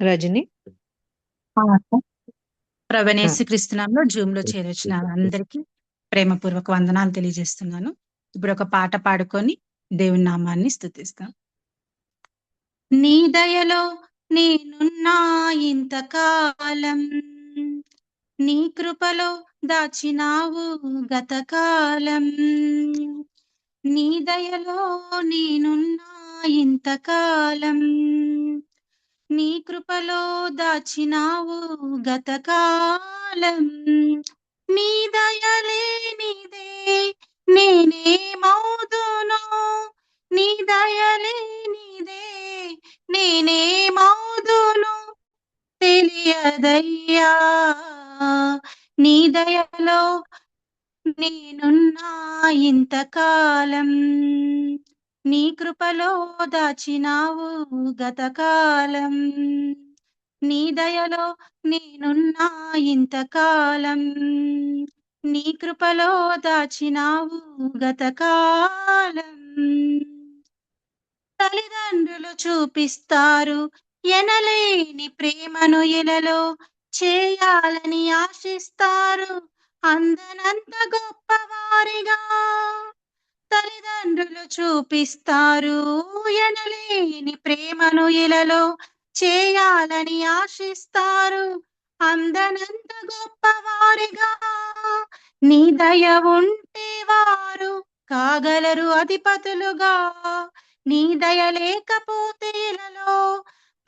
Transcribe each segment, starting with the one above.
రజని. ఆ! అక్క. ఆ, క్రీస్తునామంలో జూమ్‌లో చేరొచ్చిన అందరికీ ప్రేమపూర్వక వందనాలు తెలియజేస్తున్నాను. ఇప్పుడు ఒక పాట పాడుకొని దేవుని నామాన్ని స్తుతిస్తాం. నీ దయలో నేనున్నా ఇంతకాలం, నీ కృపలో దాచినావు గతకాలం. నీ దయలో నేనున్నా ఇంతకాలం, నీ కృపలో దాచినావు గతకాలం. నీ దయలేనిదే నేనేమౌదును, నీ దయలేనిదే నేనేమౌదును తెలియదయ్యా. నీ దయలో నేనున్నా ఇంతకాలం, నీ కృపలో దాచినావు గతకాలం. నీ దయలో నేనున్నా ఇంతకాలం, నీ కృపలో దాచినావు గతకాలం. తల్లిదండ్రులు చూపిస్తారు ఎనలేని ప్రేమను ఇలలో, చేయాలని ఆశిస్తారు అందనంత గొప్పవారిగా. తల్లిదండ్రులు చూపిస్తారు ఎనలేని ప్రేమను ఇలలో, చేయాలని ఆశిస్తారు అందనంత గొప్పవారిగా. నీ దయ ఉంటే వారు కాగలరు అధిపతులుగా, నీ దయ లేకపోతే ఇలలో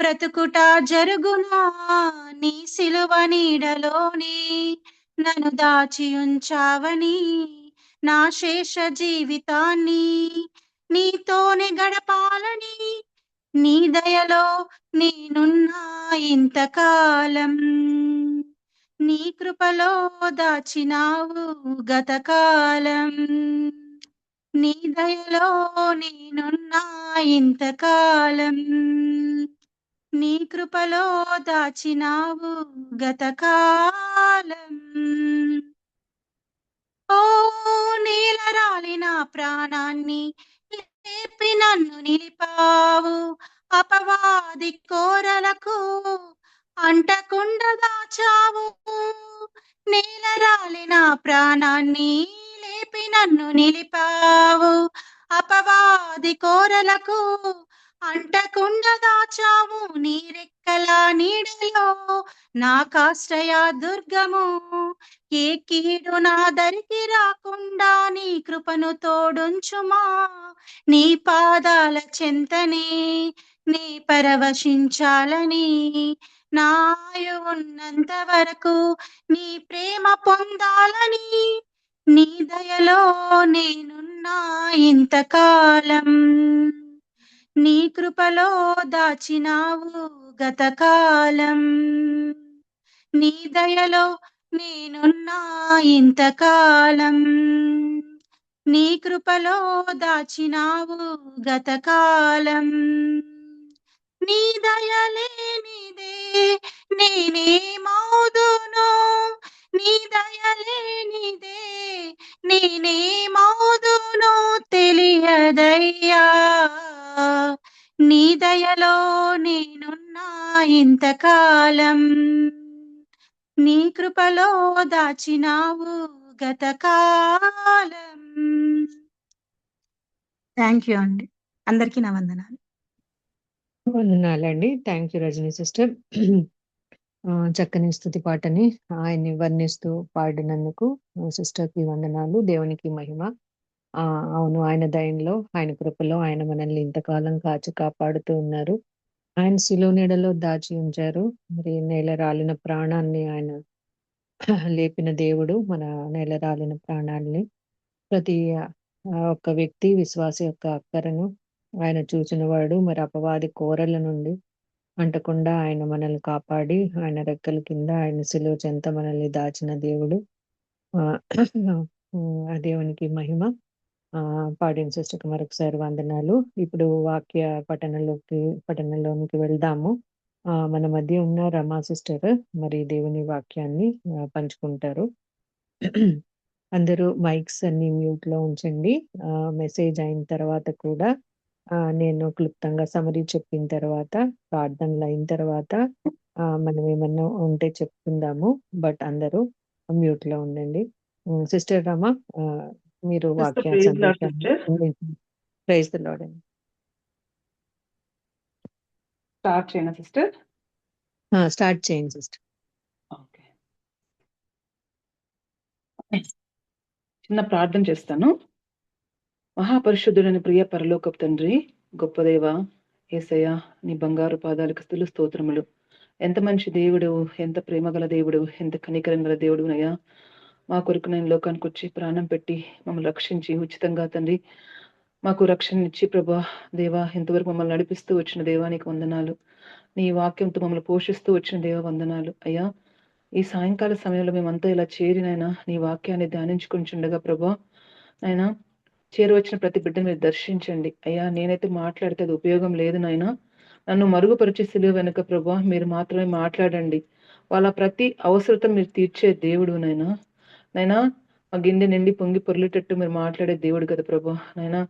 బ్రతుకుట జరుగునా. నీ సిలువ నీడలోనే నన్ను దాచి ఉంచావని, నా శేష జీవితాన్ని నీతోనే గడపాలని, నీ దయలో నేనున్నా ఇంతకాలం, నీ కృపలో దాచినావు గతకాలం. నీ దయలో నేనున్నా ఇంతకాలం, నీ కృపలో దాచినావు గతకాలం. ఓ నేల రాలిన ప్రాణాన్ని లేపి నన్ను నిలిపావు, అపవాది కోరలకు అంటకుండా దాచావు. నేల రాలిన ప్రాణాన్ని లేపి నన్ను నిలిపావు, అపవాది కోరలకు అంటకుండా దాచావు. నీ రెక్కల నీడలో నాకాశ్రయ దుర్గము, ఏ కీడు నా దరికి రాకుండా నీ కృపను తోడుంచుమా. నీ పాదాల చెంతనే నీ పరవశించాలని, నాయు ఉన్నంత వరకు నీ ప్రేమ పొందాలని, నీ దయలో నేనున్నా ఇంతకాలం, నీ కృపలో దాచినావు గతకాలం. నీ దయలో నేనున్నా ఇంతకాలం, నీ కృపలో దాచినావు గతకాలం. నీ దయలేనిదే నేనేమౌదును, నీ దయలేనిదే నేనేమౌదును తెలియదయ్యా. నీ దయలో నేనున్నా ఇంతకాలం, నీ కృపలో దాచినావు గతకాలం. థ్యాంక్ యూ అండి. అందరికీ నా వందనాలు. వందనాలండి. Thank you Rajani sister. చక్కని స్తుతి పాటని ఆయన్ని వర్ణిస్తూ పాడినందుకు సిస్టర్కి వందనాలు. దేవునికి మహిమ. అవును, ఆయన దయంలో, ఆయన కృపలో ఆయన మనల్ని ఇంతకాలం కాచి కాపాడుతూ ఉన్నారు. ఆయన శిలువ నీడలో దాచి ఉంచారు. మరి నేల రాలిన ప్రాణాన్ని ఆయన లేపిన దేవుడు, మన నేల రాలిన ప్రాణాల్ని ప్రతి ఒక్క వ్యక్తి విశ్వాసి యొక్క అక్కరను ఆయన చూసినవాడు. మరి అపవాది కోరల నుండి అంటకుండా ఆయన మనల్ని కాపాడి ఆయన రెక్కల కింద ఆయన శిలువ చెంత మనల్ని దాచిన దేవుడు. ఆ దేవునికి మహిమ. పాడిన సిస్టర్కి మరొకసారి వందనాలు. ఇప్పుడు వాక్య పఠనంలోనికి వెళ్దాము. మన మధ్య ఉన్న రమా సిస్టర్ మరి దేవుని వాక్యాన్ని పంచుకుంటారు. అందరూ మైక్స్ అన్ని మ్యూట్ లో ఉంచండి. మెసేజ్ అయిన తర్వాత కూడా నేను క్లుప్తంగా సమరీ చెప్పిన తర్వాత, ప్రార్థనలు అయిన తర్వాత మనం ఏమన్నా ఉంటే చెప్పుకుందాము. బట్ అందరూ మ్యూట్ లో ఉండండి. సిస్టర్ రమ, మీరు సిస్టర్ వాక్య ప్రైజ్ లార్డ్ సందేశాన్ని సిస్టర్. ప్రైజ్ ది లార్డ్ అండి. స్టార్ట్ చేయనా సిస్టర్? స్టార్ట్ చేయండి సిస్టర్. ఓకే, చిన్న ప్రార్థన చేస్తాను. మహాపరిశుద్ధుడని ప్రియ పరలోకపు తండ్రి, గొప్ప దేవ యేసయ్య, నీ బంగారు పాదాలకు స్తుతులు స్తోత్రములు. ఎంత మంచి దేవుడు, ఎంత ప్రేమగల దేవుడు, ఎంత కనికరం గల దేవుడు నయ్యా. మా కొరకు నేను లోకానికి వచ్చి ప్రాణం పెట్టి మమ్మల్ని రక్షించి ఉచితంగా తండ్రి మాకు రక్షణ ఇచ్చి ప్రభా దేవా ఇంతవరకు మమ్మల్ని నడిపిస్తూ వచ్చిన దేవానికి వందనాలు. నీ వాక్యంతో మమ్మల్ని పోషిస్తూ వచ్చిన దేవ వందనాలు అయ్యా. ఈ సాయంకాల సమయంలో మేమంతా ఇలా చేరినైనా నీ వాక్యాన్ని ధ్యానించుకుంటుండగా ప్రభా ఆయన చేరువచ్చిన ప్రతి బిడ్డను మీరు దర్శించండి అయ్యా. నేనైతే మాట్లాడితే అది ఉపయోగం లేదు నాయన. నన్ను మరుగుపరిచే సిలువ వెనుక ప్రభా మీరు మాత్రమే మాట్లాడండి. వాళ్ళ ప్రతి అవసరత మీరు తీర్చే దేవుడు నైనా. నైనా మా గిన్నె నిండి పొంగి పొర్లేటట్టు మీరు మాట్లాడే దేవుడు కదా ప్రభా. నైనా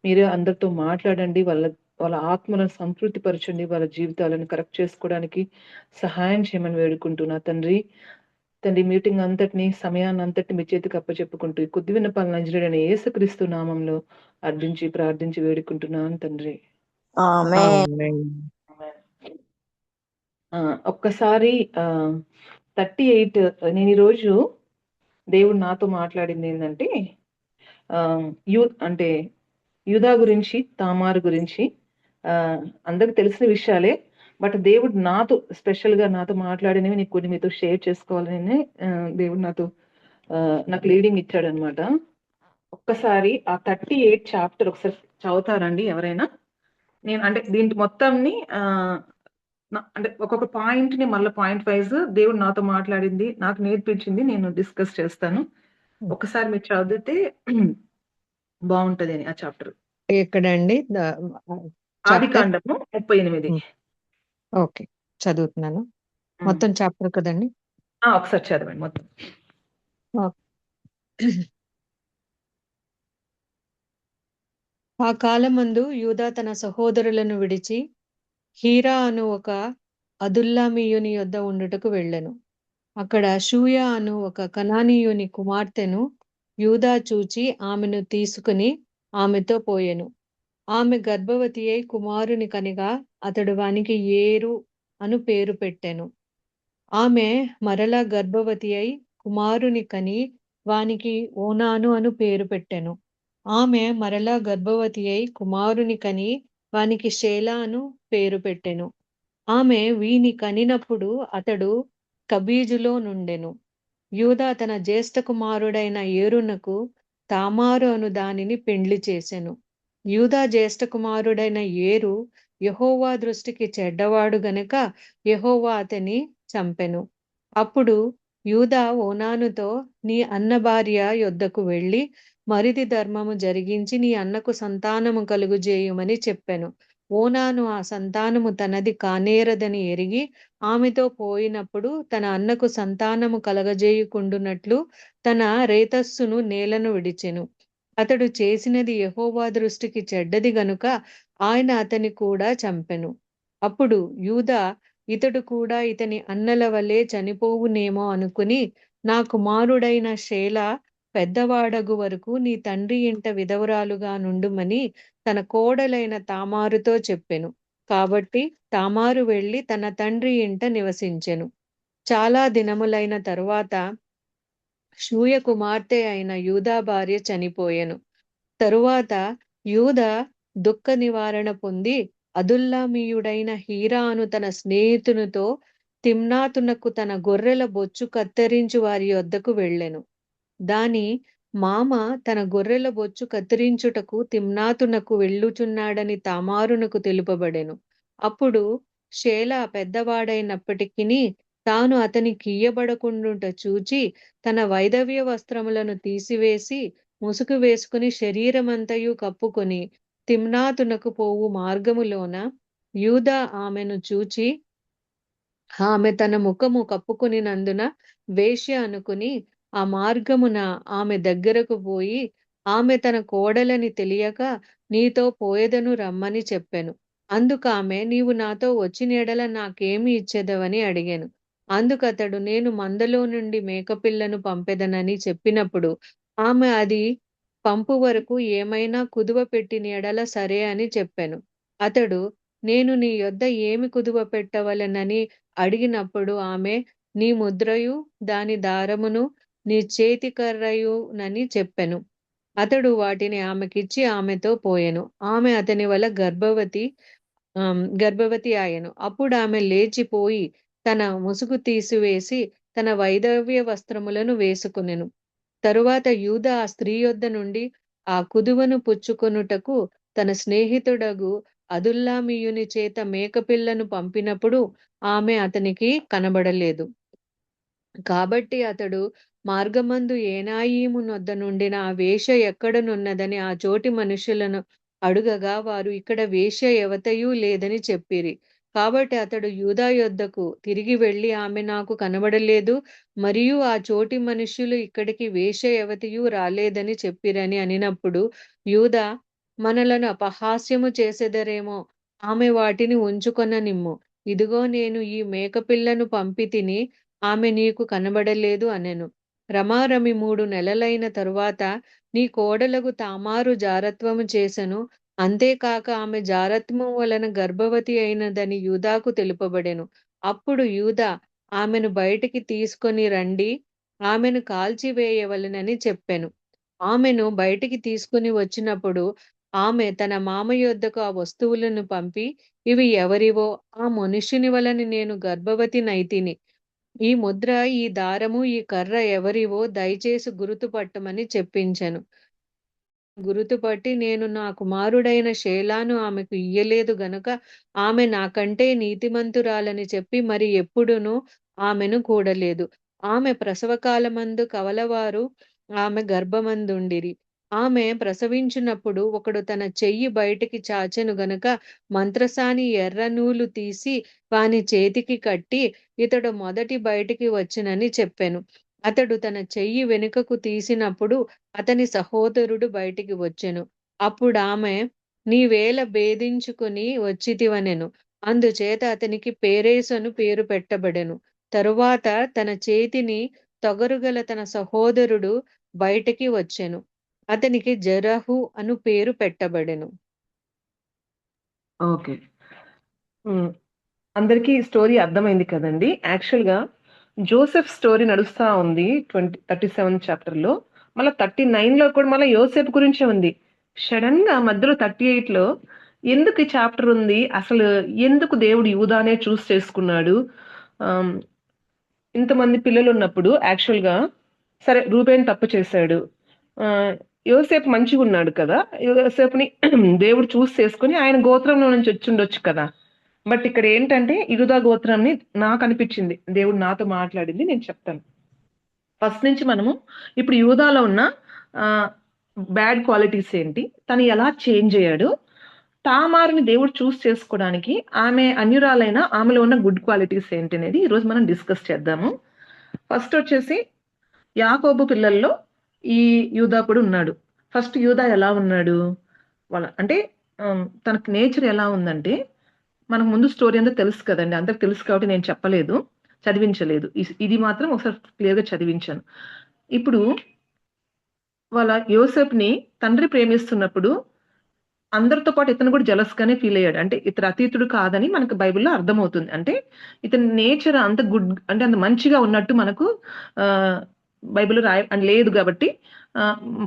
మీరే అందరితో మాట్లాడండి. వాళ్ళ వాళ్ళ ఆత్మలను సంతృప్తి పరచండి. వాళ్ళ జీవితాలను కరెక్ట్ చేసుకోవడానికి సహాయం చేయమని వేడుకుంటున్నా తండ్రి. తండ్రి మీటింగ్ అంతటిని సమయాన్ని అంతటిని మీ చేతికి అప్పచెప్పుకుంటూ కొద్ది విన్నపాలను నజరేడైన యేసుక్రీస్తు నామంలో అర్జించి ప్రార్థించి వేడుకుంటున్నాను తండ్రి. ఆమేన్. ఒక్కసారి 38 నేను ఈరోజు దేవుడు నాతో మాట్లాడింది ఏంటంటే అంటే యూదా గురించి, తామారు గురించి అందరికి తెలిసిన విషయాలే. బట్ దేవుడు నాతో స్పెషల్ గా నాతో మాట్లాడినవి నీకు కొన్ని మీతో షేర్ చేసుకోవాలని దేవుడు నాకు లీడింగ్ ఇచ్చాడు అనమాట. ఒక్కసారి ఆ 38 చాప్టర్ ఒకసారి చదువుతారండి ఎవరైనా? నేను అంటే దీంట్లో మొత్తంని అంటే ఒక్కొక్క పాయింట్ ని మళ్ళీ పాయింట్ వైజ్ దేవుడు నాతో మాట్లాడింది, నాకు నేర్పించింది నేను డిస్కస్ చేస్తాను. ఒకసారి మీరు చదివితే బాగుంటది అని ఆ చాప్టర్. ఎక్కడండి? ఆదికాండము 38. ఓకే, చదువుతున్నాను. మొత్తం చాప్టర్ కదండి? ఒకసారి చదవండి మొత్తం. ఆ కాలమందు యూదా తన సహోదరులను విడిచి హీరా అను ఒక అదుల్లామీయుని యొద్ద ఉండుటకు వెళ్ళెను. అక్కడ షూయ అను ఒక కనానీయుని కుమార్తెను యూదా చూచి ఆమెను తీసుకుని ఆమెతో పోయెను. ఆమె గర్భవతి అయి కుమారుని కనిగా అతడు వానికి ఏరు అను పేరు పెట్టెను. ఆమె మరలా గర్భవతి అయి కుమారుని కని వానికి ఓనాను అను పేరు పెట్టెను. ఆమె మరలా గర్భవతి అయి కుమారుని కని వానికి షేలా అను పేరు పెట్టెను. ఆమె వీని కనినప్పుడు అతడు కబీజులో నుండెను. యూదా తన జ్యేష్ఠ కుమారుడైన ఏరునకు తామారు అను దానిని పెండ్లి చేసెను. యూదా జ్యేష్ఠ కుమారుడైన ఏరు యెహోవా దృష్టికి చెడ్డవాడు గనుక యెహోవా అతని చంపెను. అప్పుడు యూదా ఓనానుతో, నీ అన్న భార్య యొద్దకు వెళ్ళి మరిది ధర్మము జరిగించి నీ అన్నకు సంతానము కలుగుజేయుమని చెప్పెను. ఓనాను ఆ సంతానము తనది కానేరదని ఎరిగి ఆమెతో పోయినప్పుడు తన అన్నకు సంతానము కలగజేయుకుండునట్లు తన రేతస్సును నేలను విడిచెను. అతడు చేసినది యెహోవా దృష్టికి చెడ్డది గనుక ఆయన అతని కూడా చంపెను. అప్పుడు యూదా ఇతడు కూడా ఇతని అన్నల వలె చనిపోవునేమో అనుకుని, నా కుమారుడైన షేలా పెద్దవాడగు వరకు నీ తండ్రి ఇంట విధవరాలుగా నుండుమని తన కోడలైన తామారుతో చెప్పెను. కాబట్టి తామారు వెళ్లి తన తండ్రి ఇంట నివసించెను. చాలా దినములైన తరువాత షూయ కుమార్తె అయిన యూదా భార్య చనిపోయెను. తరువాత యూదా దుఃఖ నివారణ పొంది అదుల్లామీయుడైన హీరా అను తన స్నేహితునితో తిమ్నాతునకు తన గొర్రెల బొచ్చు కత్తిరించు వారి యొద్దకు వెళ్ళెను. దాని మామ తన గొర్రెల బొచ్చు కత్తిరించుటకు తిమ్నాతునకు వెళ్ళుచున్నాడని తామారునకు తెలుపబడెను. అప్పుడు షేలా పెద్దవాడైనప్పటికిని తాను అతనికి ఇయ్యబడకుండుట చూచి తన వైధవ్య వస్త్రములను తీసివేసి ముసుగు వేసుకుని శరీరమంతయు కప్పుకొని తిమ్నాతునకు పోవు మార్గములోన యూదా ఆమెను చూచి ఆమె తన ముఖము కప్పుకొనినందున వేశ్య అనుకుని ఆ మార్గమున ఆమె దగ్గరకు పోయి ఆమె తన కోడలని తెలియక నీతో పోయేదను రమ్మని చెప్పెను. అందుకామె, నీవు నాతో వచ్చిన ఎడల నాకేమి ఇచ్చెదవని అడిగాను. అందుకతడు, నేను మందలో నుండి మేకపిల్లను పంపెదనని చెప్పినప్పుడు ఆమె, అది పంపు వరకు ఏమైనా కుదువ పెట్టిన ఎడల సరే అని చెప్పెను. అతడు, నేను నీ యొద్ద ఏమి కుదువ పెట్టవలెనని అడిగినప్పుడు ఆమె, నీ ముద్రయు దాని దారమును నీ చేతి కర్రయునని చెప్పెను. అతడు వాటిని ఆమెకిచ్చి ఆమెతో పోయెను. ఆమె అతని వల్ల గర్భవతి ఆయెను. అప్పుడు ఆమె లేచిపోయి తన ముసుగు తీసివేసి తన వైధవ్య వస్త్రములను వేసుకొనెను. తరువాత యూదా ఆ స్త్రీ యొద్ద నుండి ఆ కుదువను పుచ్చుకొనుటకు తన స్నేహితుడగు అదుల్లామీయుని చేత మేకపిల్లను పంపినప్పుడు ఆమె అతనికి కనబడలేదు. కాబట్టి అతడు మార్గమందు ఏనాయీము నొద్ద నుండిన ఆ వేశ్య ఎక్కడనున్నదని ఆ చోటి మనుషులను అడుగగా వారు, ఇక్కడ వేశ్య ఎవతయూ లేదని చెప్పిరి. కాబట్టి అతడు యూదా యొద్దకు తిరిగి వెళ్ళి, ఆమె నాకు కనబడలేదు, మరియు ఆ చోటి మనుష్యులు ఇక్కడికి వేశ్య ఎవతయూ రాలేదని చెప్పిరని అనినప్పుడు యూదా, మనలను అపహాస్యము చేసెదరేమో, ఆమె వాటిని ఉంచుకొననిమ్ము. ఇదిగో నేను ఈ మేకపిల్లను పంపి తిని ఆమె నీకు కనబడలేదు అనెను. రమారమి 3 నెలలైన తరువాత నీ కోడలగు తామారు జారత్వము చేసెను. అంతేకాక ఆమె జారత్వము వలన గర్భవతి అయినదని యూదాకు తెలుపబడెను. అప్పుడు యూదా, ఆమెను బయటికి తీసుకొని రండి, ఆమెను కాల్చివేయవలెనని చెప్పెను. ఆమెను బయటికి తీసుకుని వచ్చినప్పుడు ఆమె తన మామ యొద్దకు ఆ వస్తువులను పంపి, ఇవి ఎవరివో, ఆ మనుష్యుని వలన నేను గర్భవతి నైతిని. ఈ ముద్ర, ఈ దారము, ఈ కర్ర ఎవరివో దయచేసి గుర్తుపట్టమని చెప్పించెను. గుర్తుపట్టి, నేను నా కుమారుడైన షేలాను ఆమెకు ఇయ్యలేదు గనుక ఆమె నాకంటే నీతిమంతురాలని చెప్పి మరి ఎప్పుడునూ ఆమెను కూడలేదు. ఆమె ప్రసవకాలమందు కవలవారు ఆమె గర్భమందుండిరి. ఆమె ప్రసవించినప్పుడు ఒకడు తన చెయ్యి బయటికి చాచెను గనుక మంత్రసాని ఎర్ర నూలు తీసి వాని చేతికి కట్టి, ఇతడు మొదటి బయటికి వచ్చెనని చెప్పెను. అతడు తన చెయ్యి వెనుకకు తీసినప్పుడు అతని సహోదరుడు బయటికి వచ్చెను. అప్పుడామె, నీవేళ భేదించుకుని వచ్చితివనెను. అందుచేత అతనికి పేరేసు అను పేరు పెట్టబడెను. తరువాత తన చేతిని తొగరుగల తన సహోదరుడు బయటికి వచ్చెను. అతనికి జరహు అను పేరు పెట్టబడెను. ఓకే. అందరికీ ఈ స్టోరీ అర్థమైంది కదండి. యాక్చువల్గా జోసెఫ్ స్టోరీ నడుస్తా ఉంది 37 చాప్టర్లో. మళ్ళీ 39లో కూడా మళ్ళీ యోసేపు గురించే ఉంది. సడన్ గా మధ్యలో 38లో ఎందుకు ఈ చాప్టర్ ఉంది, అసలు ఎందుకు దేవుడు యూదానే చూస్ చేసుకున్నాడు, ఇంతమంది పిల్లలు ఉన్నప్పుడు యాక్చువల్గా సరే రూబేన్ తప్పు చేశాడు, యోసేపు మంచిగా ఉన్నాడు కదా, యోసేపుని దేవుడు చూస్ చేసుకుని ఆయన గోత్రంలో నుంచి వచ్చి ఉండొచ్చు కదా. బట్ ఇక్కడ ఏంటంటే యూదా గోత్రంని నాకు అనిపించింది, దేవుడు నాతో మాట్లాడింది, నేను చెప్తాను. ఫస్ట్ నుంచి మనము ఇప్పుడు యూదాలో ఉన్న బ్యాడ్ క్వాలిటీస్ ఏంటి, తను ఎలా చేంజ్ అయ్యాడు, తామారుని దేవుడు చూస్ చేసుకోవడానికి ఆమె అన్యురాలైన ఆమెలో ఉన్న గుడ్ క్వాలిటీస్ ఏంటి అనేది ఈరోజు మనం డిస్కస్ చేద్దాము. ఫస్ట్ వచ్చేసి యాకోబు పిల్లల్లో ఈ యూదా కూడా ఉన్నాడు. ఫస్ట్ యూదా ఎలా ఉన్నాడు, వాళ్ళ అంటే తనకు నేచర్ ఎలా ఉందంటే, మనకు ముందు స్టోరీ అంతా తెలుసు కదండి, అందరికి తెలుసు కాబట్టి నేను చెప్పలేదు, చదివించలేదు. ఇది మాత్రం ఒకసారి క్లియర్గా చదివించాను. ఇప్పుడు వాళ్ళ యోసేపుని తండ్రి ప్రేమిస్తున్నప్పుడు అందరితో పాటు ఇతను కూడా జలస్ గానే ఫీల్ అయ్యాడు. అంటే ఇతను అతీతుడు కాదని మనకు బైబిల్లో అర్థమవుతుంది. అంటే ఇతని నేచర్ అంత గుడ్, అంటే అంత మంచిగా ఉన్నట్టు మనకు బైబిల్ లేదు కాబట్టి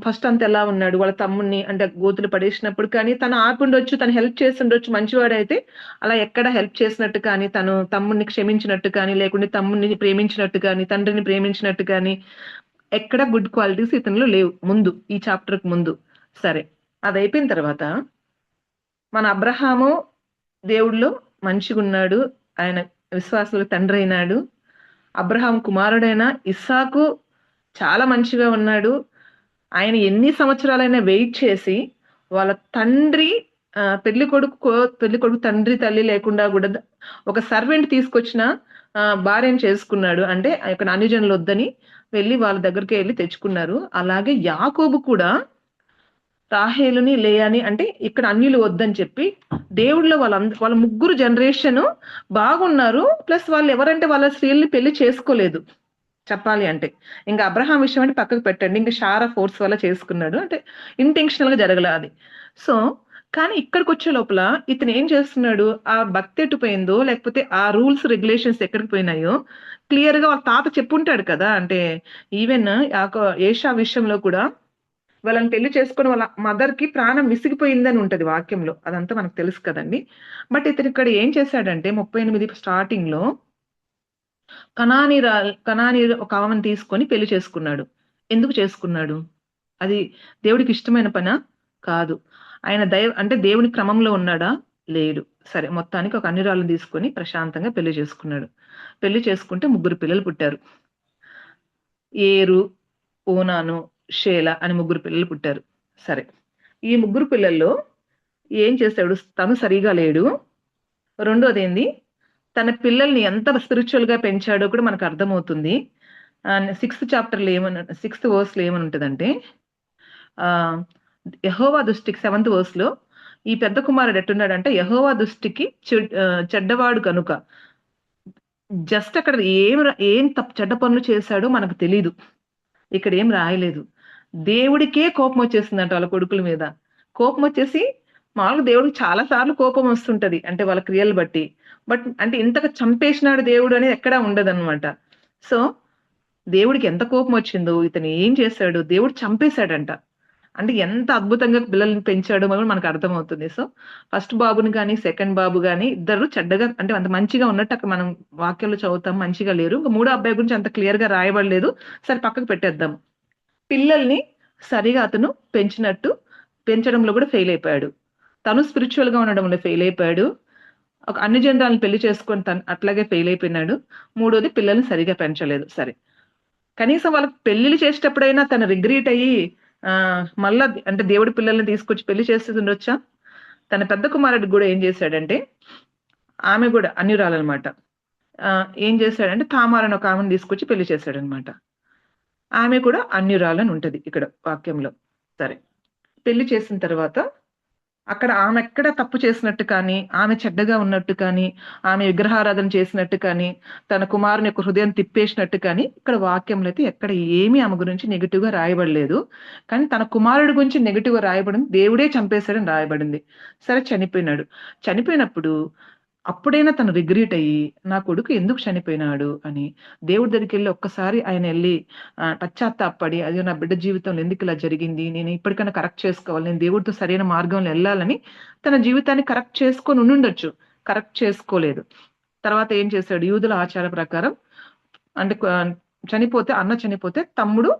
ఫస్ట్ అంత ఎలా ఉన్నాడు, వాళ్ళ తమ్ముడిని అంటే గోతులు పడేసినప్పుడు కానీ తను ఆపుండొచ్చు, తను హెల్ప్ చేస్తుండొచ్చు, మంచివాడైతే అలా ఎక్కడ హెల్ప్ చేసినట్టు కానీ, తను తమ్ముడిని క్షమించినట్టు కానీ, లేకుంటే తమ్ముడిని ప్రేమించినట్టు కానీ, తండ్రిని ప్రేమించినట్టు కానీ ఎక్కడ గుడ్ క్వాలిటీస్ ఇతనిలో లేవు ముందు, ఈ చాప్టర్కి ముందు. సరే, అది అయిపోయిన తర్వాత మన అబ్రహాము దేవుడిలో మంచిగా ఉన్నాడు, ఆయన విశ్వాసులకు తండ్రి అయినాడు. అబ్రహాం కుమారుడైన ఇస్సాకు చాలా మంచిగా ఉన్నాడు. ఆయన ఎన్ని సంవత్సరాలైనా వెయిట్ చేసి వాళ్ళ తండ్రి పెళ్లి కొడుకు తండ్రి తల్లి లేకుండా కూడా ఒక సర్వెంట్ తీసుకొచ్చిన భార్యను చేసుకున్నాడు. అంటే ఒక అన్యజనులు వద్దని వెళ్ళి వాళ్ళ దగ్గరికి వెళ్ళి తెచ్చుకున్నారు. అలాగే యాకోబు కూడా రాహేలుని లేయాని అంటే ఇక్కడ అన్యులు వద్దని చెప్పి దేవుడిలో వాళ్ళ ముగ్గురు జనరేషన్ బాగున్నారు. ప్లస్ వాళ్ళు ఎవరంటే వాళ్ళ స్త్రీల్ని పెళ్లి చేసుకోలేదు చెప్పాలి అంటే. ఇంకా అబ్రహాం విషయం అంటే పక్కకు పెట్టండి, ఇంకా షారా ఫోర్స్ వల్ల చేసుకున్నాడు, అంటే ఇంటెన్షనల్ గా జరగల అది. సో కానీ ఇక్కడికి వచ్చే లోపల ఇతను ఏం చేస్తున్నాడు, ఆ భక్తి ఎటుపోయిందో లేకపోతే ఆ రూల్స్ రెగ్యులేషన్స్ ఎక్కడికి పోయినాయో క్లియర్ గా వాళ్ళ తాత చెప్పుంటాడు కదా. అంటే ఈవెన్ ఏషా విషయంలో కూడా వాళ్ళని పెళ్లి చేసుకుని వాళ్ళ మదర్ కి ప్రాణం విసిగిపోయిందని ఉంటది వాక్యంలో, అదంతా మనకు తెలుసు కదండి. బట్ ఇతను ఇక్కడ ఏం చేశాడంటే 38 స్టార్టింగ్ లో కనాని ఒక ఆమెను తీసుకొని పెళ్లి చేసుకున్నాడు. ఎందుకు చేసుకున్నాడు? అది దేవుడికి ఇష్టమైన పనా? కాదు. ఆయన అంటే దేవుని క్రమంలో ఉన్నాడా? లేడు. సరే, మొత్తానికి ఒక అన్యురాలను తీసుకొని ప్రశాంతంగా పెళ్లి చేసుకున్నాడు. పెళ్లి చేసుకుంటే 3 పిల్లలు పుట్టారు. ఏరు, ఓనాను, షేల అని 3 పిల్లలు పుట్టారు. సరే, ఈ 3 పిల్లల్లో ఏం చేశాడు? తను సరిగా లేడు. రెండోది ఏంది, తన పిల్లల్ని ఎంత స్పిరిచువల్ గా పెంచాడో కూడా మనకు అర్థమవుతుంది. 6th చాప్టర్లో 6th వర్స్ లో ఏమని ఉంటదంటే, యెహోవా దృష్టికి 7th వర్స్ లో ఈ పెద్ద కుమారుడు ఎట్టున్నాడంటే యెహోవా దృష్టికి చెడ్డవాడు కనుక. జస్ట్ అక్కడ ఏం చెడ్డ పనులు చేశాడో మనకు తెలీదు, ఇక్కడ ఏం రాయలేదు. దేవుడికే కోపం వచ్చేసిందంట వాళ్ళ కొడుకుల మీద. కోపం వచ్చేసి, మామూలుగా దేవుడికి చాలా సార్లు కోపం వస్తుంటది అంటే వాళ్ళ క్రియలు బట్టి, బట్ అంటే ఇంతగా చంపేసినాడు దేవుడు అనేది ఎక్కడా ఉండదన్నమాట. సో దేవుడికి ఎంత కోపం వచ్చిందో, ఇతను ఏం చేశాడు, దేవుడు చంపేశాడంట. అంటే ఎంత అద్భుతంగా పిల్లల్ని పెంచాడో మనకు అర్థమవుతుంది. సో ఫస్ట్ బాబుని కానీ సెకండ్ బాబు కానీ ఇద్దరు చెడ్డగా అంటే అంత మంచిగా ఉన్నట్టు అక్కడ మనం వాక్యాలు చదువుతాం, మంచిగా లేరు. ఇంకా 3వ అబ్బాయి గురించి అంత క్లియర్ గా రాయబడలేదు, సరే పక్కకు పెట్టేద్దాం. పిల్లల్ని సరిగా అతను పెంచడంలో కూడా ఫెయిల్ అయిపోయాడు. తను స్పిరిచువల్ గా ఉండడంలో ఫెయిల్ అయిపోయాడు. ఒక అన్ని జనరాలను పెళ్లి చేసుకొని తను అట్లాగే ఫెయిల్ అయిపోయినాడు. మూడోది పిల్లల్ని సరిగా పెంచలేదు. సరే, కనీసం వాళ్ళకి పెళ్లిళ్ళు చేసేటప్పుడైనా తను రిగ్రీట్ అయ్యి మళ్ళా అంటే దేవుడి పిల్లల్ని తీసుకొచ్చి పెళ్లి చేసేది ఉండొచ్చా? తన పెద్ద కుమారుడికి కూడా ఏం చేశాడంటే, ఆమె కూడా అన్యురాలన్నమాట. ఏం చేశాడంటే తామారని ఒక ఆమెను తీసుకొచ్చి పెళ్లి చేశాడనమాట. ఆమె కూడా అన్యురాలని ఉంటది ఇక్కడ వాక్యంలో. సరే, పెళ్లి చేసిన తర్వాత అక్కడ ఆమె ఎక్కడ తప్పు చేసినట్టు కానీ, ఆమె చెడ్డగా ఉన్నట్టు కానీ, ఆమె విగ్రహారాధన చేసినట్టు కానీ, తన కుమారుని యొక్క హృదయం తిప్పేసినట్టు కానీ ఇక్కడ వాక్యంలో అయితే ఎక్కడ ఏమీ ఆమె గురించి నెగిటివ్ గా రాయబడలేదు. కానీ తన కుమారుడి గురించి నెగిటివ్ గా రాయబడింది, దేవుడే చంపేశాడని రాయబడింది. సరే, చనిపోయినాడు. చనిపోయినప్పుడు అప్పుడైనా తను రిగ్రీట్ అయ్యి నా కొడుకు ఎందుకు చనిపోయినాడు అని దేవుడి దగ్గరికి వెళ్ళి ఒక్కసారి ఆయన వెళ్ళి పశ్చాత్తాపడి, అదే నా బిడ్డ జీవితంలో ఎందుకు ఇలా జరిగింది, నేను ఇప్పటికైనా కరెక్ట్ చేసుకోవాలి, నేను దేవుడితో సరైన మార్గంలో వెళ్ళాలని తన జీవితాన్ని కరెక్ట్ చేసుకొని ఉండుండొచ్చు. కరెక్ట్ చేసుకోలేదు. తర్వాత ఏం చేశాడు, యూదుల ఆచార ప్రకారం అంటే అన్న చనిపోతే తమ్ముడు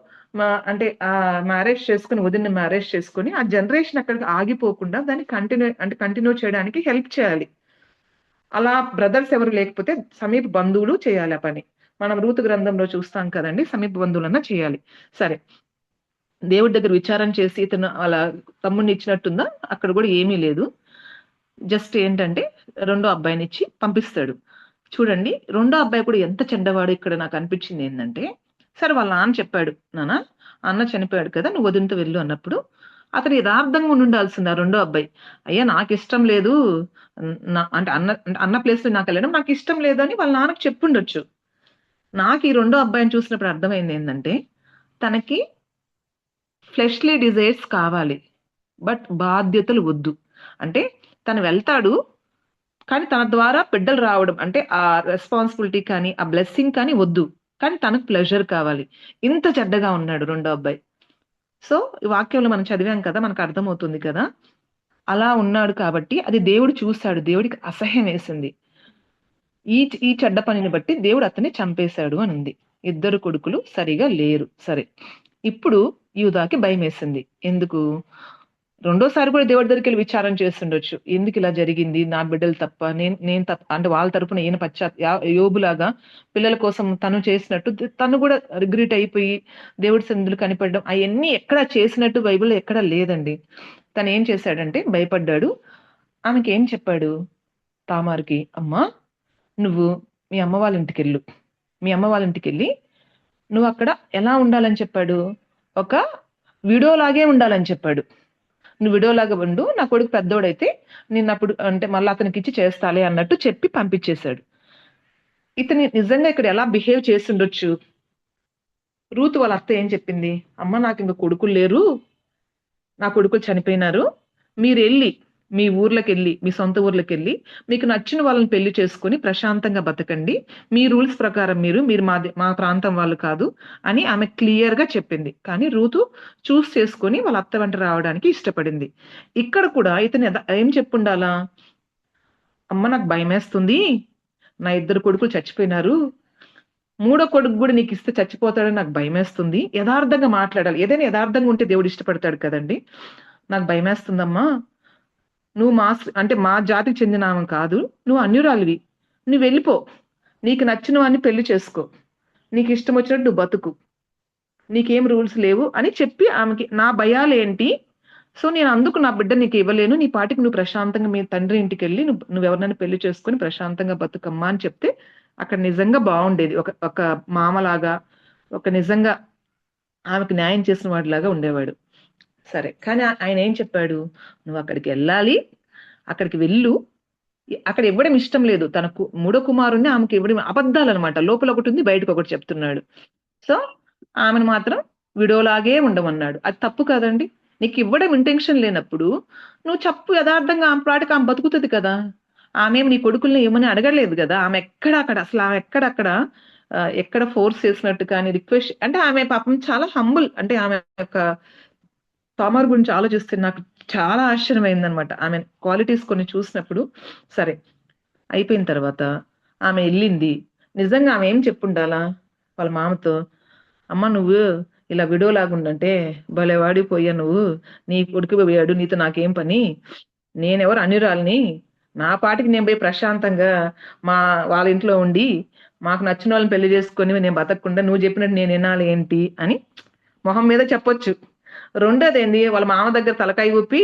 అంటే ఆ మ్యారేజ్ చేసుకుని, వదిన మ్యారేజ్ చేసుకుని ఆ జనరేషన్ అక్కడికి ఆగిపోకుండా దాన్ని కంటిన్యూ చేయడానికి హెల్ప్ చేయాలి. అలా బ్రదర్స్ ఎవరు లేకపోతే సమీప బంధువులు చేయాలి ఆ పని. మనం రూతు గ్రంథంలో చూస్తాం కదండి, సమీప బంధువులన్నా చేయాలి. సరే, దేవుడి దగ్గర విచారం చేసి ఇతను అలా తమ్ముడిని ఇచ్చినట్టుందా? అక్కడ కూడా ఏమీ లేదు. జస్ట్ ఏంటంటే రెండో అబ్బాయిని ఇచ్చి పంపిస్తాడు. చూడండి, రెండో అబ్బాయి కూడా ఎంత చెడ్డవాడు ఇక్కడ నాకు అనిపించింది ఏంటంటే, సరే వాళ్ళ నాన్న చెప్పాడు, నాన్న అన్న చనిపోయాడు కదా, నువ్వు వదినతో వెళ్ళు అన్నప్పుడు అతను యథార్థంగా ఉండాల్సింది ఆ రెండో అబ్బాయి. అయ్యా నాకు ఇష్టం లేదు, అంటే అన్న ప్లేస్ లో నాకు వెళ్ళడం నాకు ఇష్టం లేదు అని వాళ్ళ నాన్నకు చెప్పుండొచ్చు. నాకు ఈ రెండో అబ్బాయిని చూసినప్పుడు అర్థమైంది ఏంటంటే, తనకి ఫ్లెష్లీ డిజైర్స్ కావాలి, బట్ బాధ్యతలు వద్దు. అంటే తను వెళ్తాడు, కానీ తన ద్వారా బిడ్డలు రావడం అంటే ఆ రెస్పాన్సిబిలిటీ కానీ ఆ బ్లెస్సింగ్ కానీ వద్దు, కానీ తనకు ప్లెజర్ కావాలి. ఇంత చెడ్డగా ఉన్నాడు రెండో అబ్బాయి. సో ఈ వాక్యంలో మనం చదివాం కదా, మనకు అర్థమవుతుంది కదా, అలా ఉన్నాడు కాబట్టి అది దేవుడు చూశాడు, దేవుడికి అసహ్యం వేసింది. ఈ చెడ్డ పనిని బట్టి దేవుడు అతన్ని చంపేశాడు అని ఉంది. ఇద్దరు కొడుకులు సరిగా లేరు. సరే, ఇప్పుడు యూదాకి భయం వేసింది. ఎందుకు? రెండోసారి కూడా దేవుడి దగ్గరికి వెళ్ళి విచారం చేస్తుండొచ్చు, ఎందుకు ఇలా జరిగింది, నా బిడ్డలు తప్ప, నేను తప్ప అంటే వాళ్ళ తరపున ఈయన యోబులాగా పిల్లల కోసం తను చేసినట్టు తను కూడా రిగ్రెట్ అయిపోయి దేవుడి సన్నిధిలో కనిపడడం అవన్నీ ఎక్కడ చేసినట్టు బైబిల్లో ఎక్కడ లేదండి. తను ఏం చేశాడంటే భయపడ్డాడు. ఆమెకి ఏం చెప్పాడు, తామారుకి, అమ్మా నువ్వు మీ అమ్మ వాళ్ళ ఇంటికి వెళ్ళు, మీ అమ్మ వాళ్ళ ఇంటికి వెళ్ళి నువ్వు అక్కడ ఎలా ఉండాలని చెప్పాడు, ఒక విడోలాగే ఉండాలని చెప్పాడు. నువ్వు విడోలాగా ఉండు, నా కొడుకు పెద్దోడైతే నేను అప్పుడు అంటే మళ్ళీ అతనికి ఇచ్చి చేస్తాలే అన్నట్టు చెప్పి పంపించేశాడు. ఇతని నిజంగా ఇక్కడ ఎలా బిహేవ్ చేసి ఉండొచ్చు? రూతు వాళ్ళ అత్త ఏం చెప్పింది? అమ్మ నాకు ఇంకా కొడుకులు లేరు, నా కొడుకులు చనిపోయినారు, మీరు వెళ్ళి మీ ఊర్లోకి వెళ్ళి మీ సొంత ఊర్లోకి వెళ్ళి మీకు నచ్చిన వాళ్ళని పెళ్లి చేసుకుని ప్రశాంతంగా బతకండి, మీ రూల్స్ ప్రకారం మీరు మా ప్రాంతం వాళ్ళు కాదు అని ఆమె క్లియర్ గా చెప్పింది. కానీ రూతు చూస్ చేసుకుని వాళ్ళ అత్త వెంట రావడానికి ఇష్టపడింది. ఇక్కడ కూడా ఇతను ఏం చెప్పుండాలా? అమ్మ నాకు భయమేస్తుంది, నా 2 కొడుకులు చచ్చిపోయినారు, 3వ కొడుకు కూడా నీకు ఇస్తే చచ్చిపోతాడని నాకు భయమేస్తుంది. యథార్థంగా మాట్లాడాలి. ఏదైనా యథార్థంగా ఉంటే దేవుడు ఇష్టపడతాడు కదండి. నాకు భయమేస్తుందమ్మా, నువ్వు అంటే మా జాతికి చెందిన ఆమె కాదు, నువ్వు అన్యురాలివి, నువ్వు వెళ్ళిపో, నీకు నచ్చిన వాడిని పెళ్లి చేసుకో, నీకు ఇష్టం వచ్చినట్టు నువ్వు బతుకు, నీకేం రూల్స్ లేవు అని చెప్పి ఆమెకి నా భయాలు ఏంటి, సో నేను అందుకు నా బిడ్డ నీకు ఇవ్వలేను, నీ పాటికి నువ్వు ప్రశాంతంగా మీ తండ్రి ఇంటికి వెళ్ళి నువ్వు ఎవరినైనా పెళ్లి చేసుకుని ప్రశాంతంగా బతుకమ్మా అని చెప్తే అక్కడ నిజంగా బాగుండేది. ఒక మామలాగా, ఒక నిజంగా ఆమెకు న్యాయం చేసిన వాడిలాగా ఉండేవాడు. సరే, కానీ ఆయన ఏం చెప్పాడు? నువ్వు అక్కడికి వెళ్ళాలి, అక్కడికి వెళ్ళు, అక్కడ ఇవ్వడం ఇష్టం లేదు, తనకు 3వ కుమారుణ్ణి ఆమెకి ఇవ్వడం అబద్ధాలు అనమాట. లోపల ఒకటి ఉంది, బయటకు ఒకటి చెప్తున్నాడు. సో ఆమెను మాత్రం విడోలాగే ఉండమన్నాడు. అది తప్పు కదండి. నీకు ఇవ్వడం ఇంటెన్షన్ లేనప్పుడు నువ్వు చెప్పు, యథార్థంగా ఆమె పాటికి ఆమె బతుకుతుంది కదా. ఆమె నీ కొడుకుల్ని ఏమని అడగలేదు కదా. ఆమె ఎక్కడ ఫోర్స్ చేసినట్టు కానీ రిక్వెస్ట్, అంటే ఆమె పాపం చాలా హంబుల్. అంటే ఆమె యొక్క తామార్ గురించి ఆలోచిస్తే నాకు చాలా ఆశ్చర్యమైంది అనమాట. ఆమె క్వాలిటీస్ కొన్ని చూసినప్పుడు. సరే, అయిపోయిన తర్వాత ఆమె వెళ్ళింది. నిజంగా ఆమె ఏం చెప్పుండాలా వాళ్ళ మామతో? అమ్మ నువ్వు ఇలా విడోలాగా ఉండంటే భలేవాడి పోయా, నువ్వు నీ కొడుకు పోయాడు, నీతో నాకేం పని, నేనెవరు అన్యురాలిని, నా పాటికి నేను పోయి ప్రశాంతంగా వాళ్ళ ఇంట్లో ఉండి మాకు నచ్చిన వాళ్ళని పెళ్లి చేసుకొని నేను బతకకుండా నువ్వు చెప్పినట్టు నేను వినాలి ఏంటి అని మొహం మీద చెప్పొచ్చు. రెండోది ఏంది, వాళ్ళ మామ దగ్గర తలకాయ ఊపి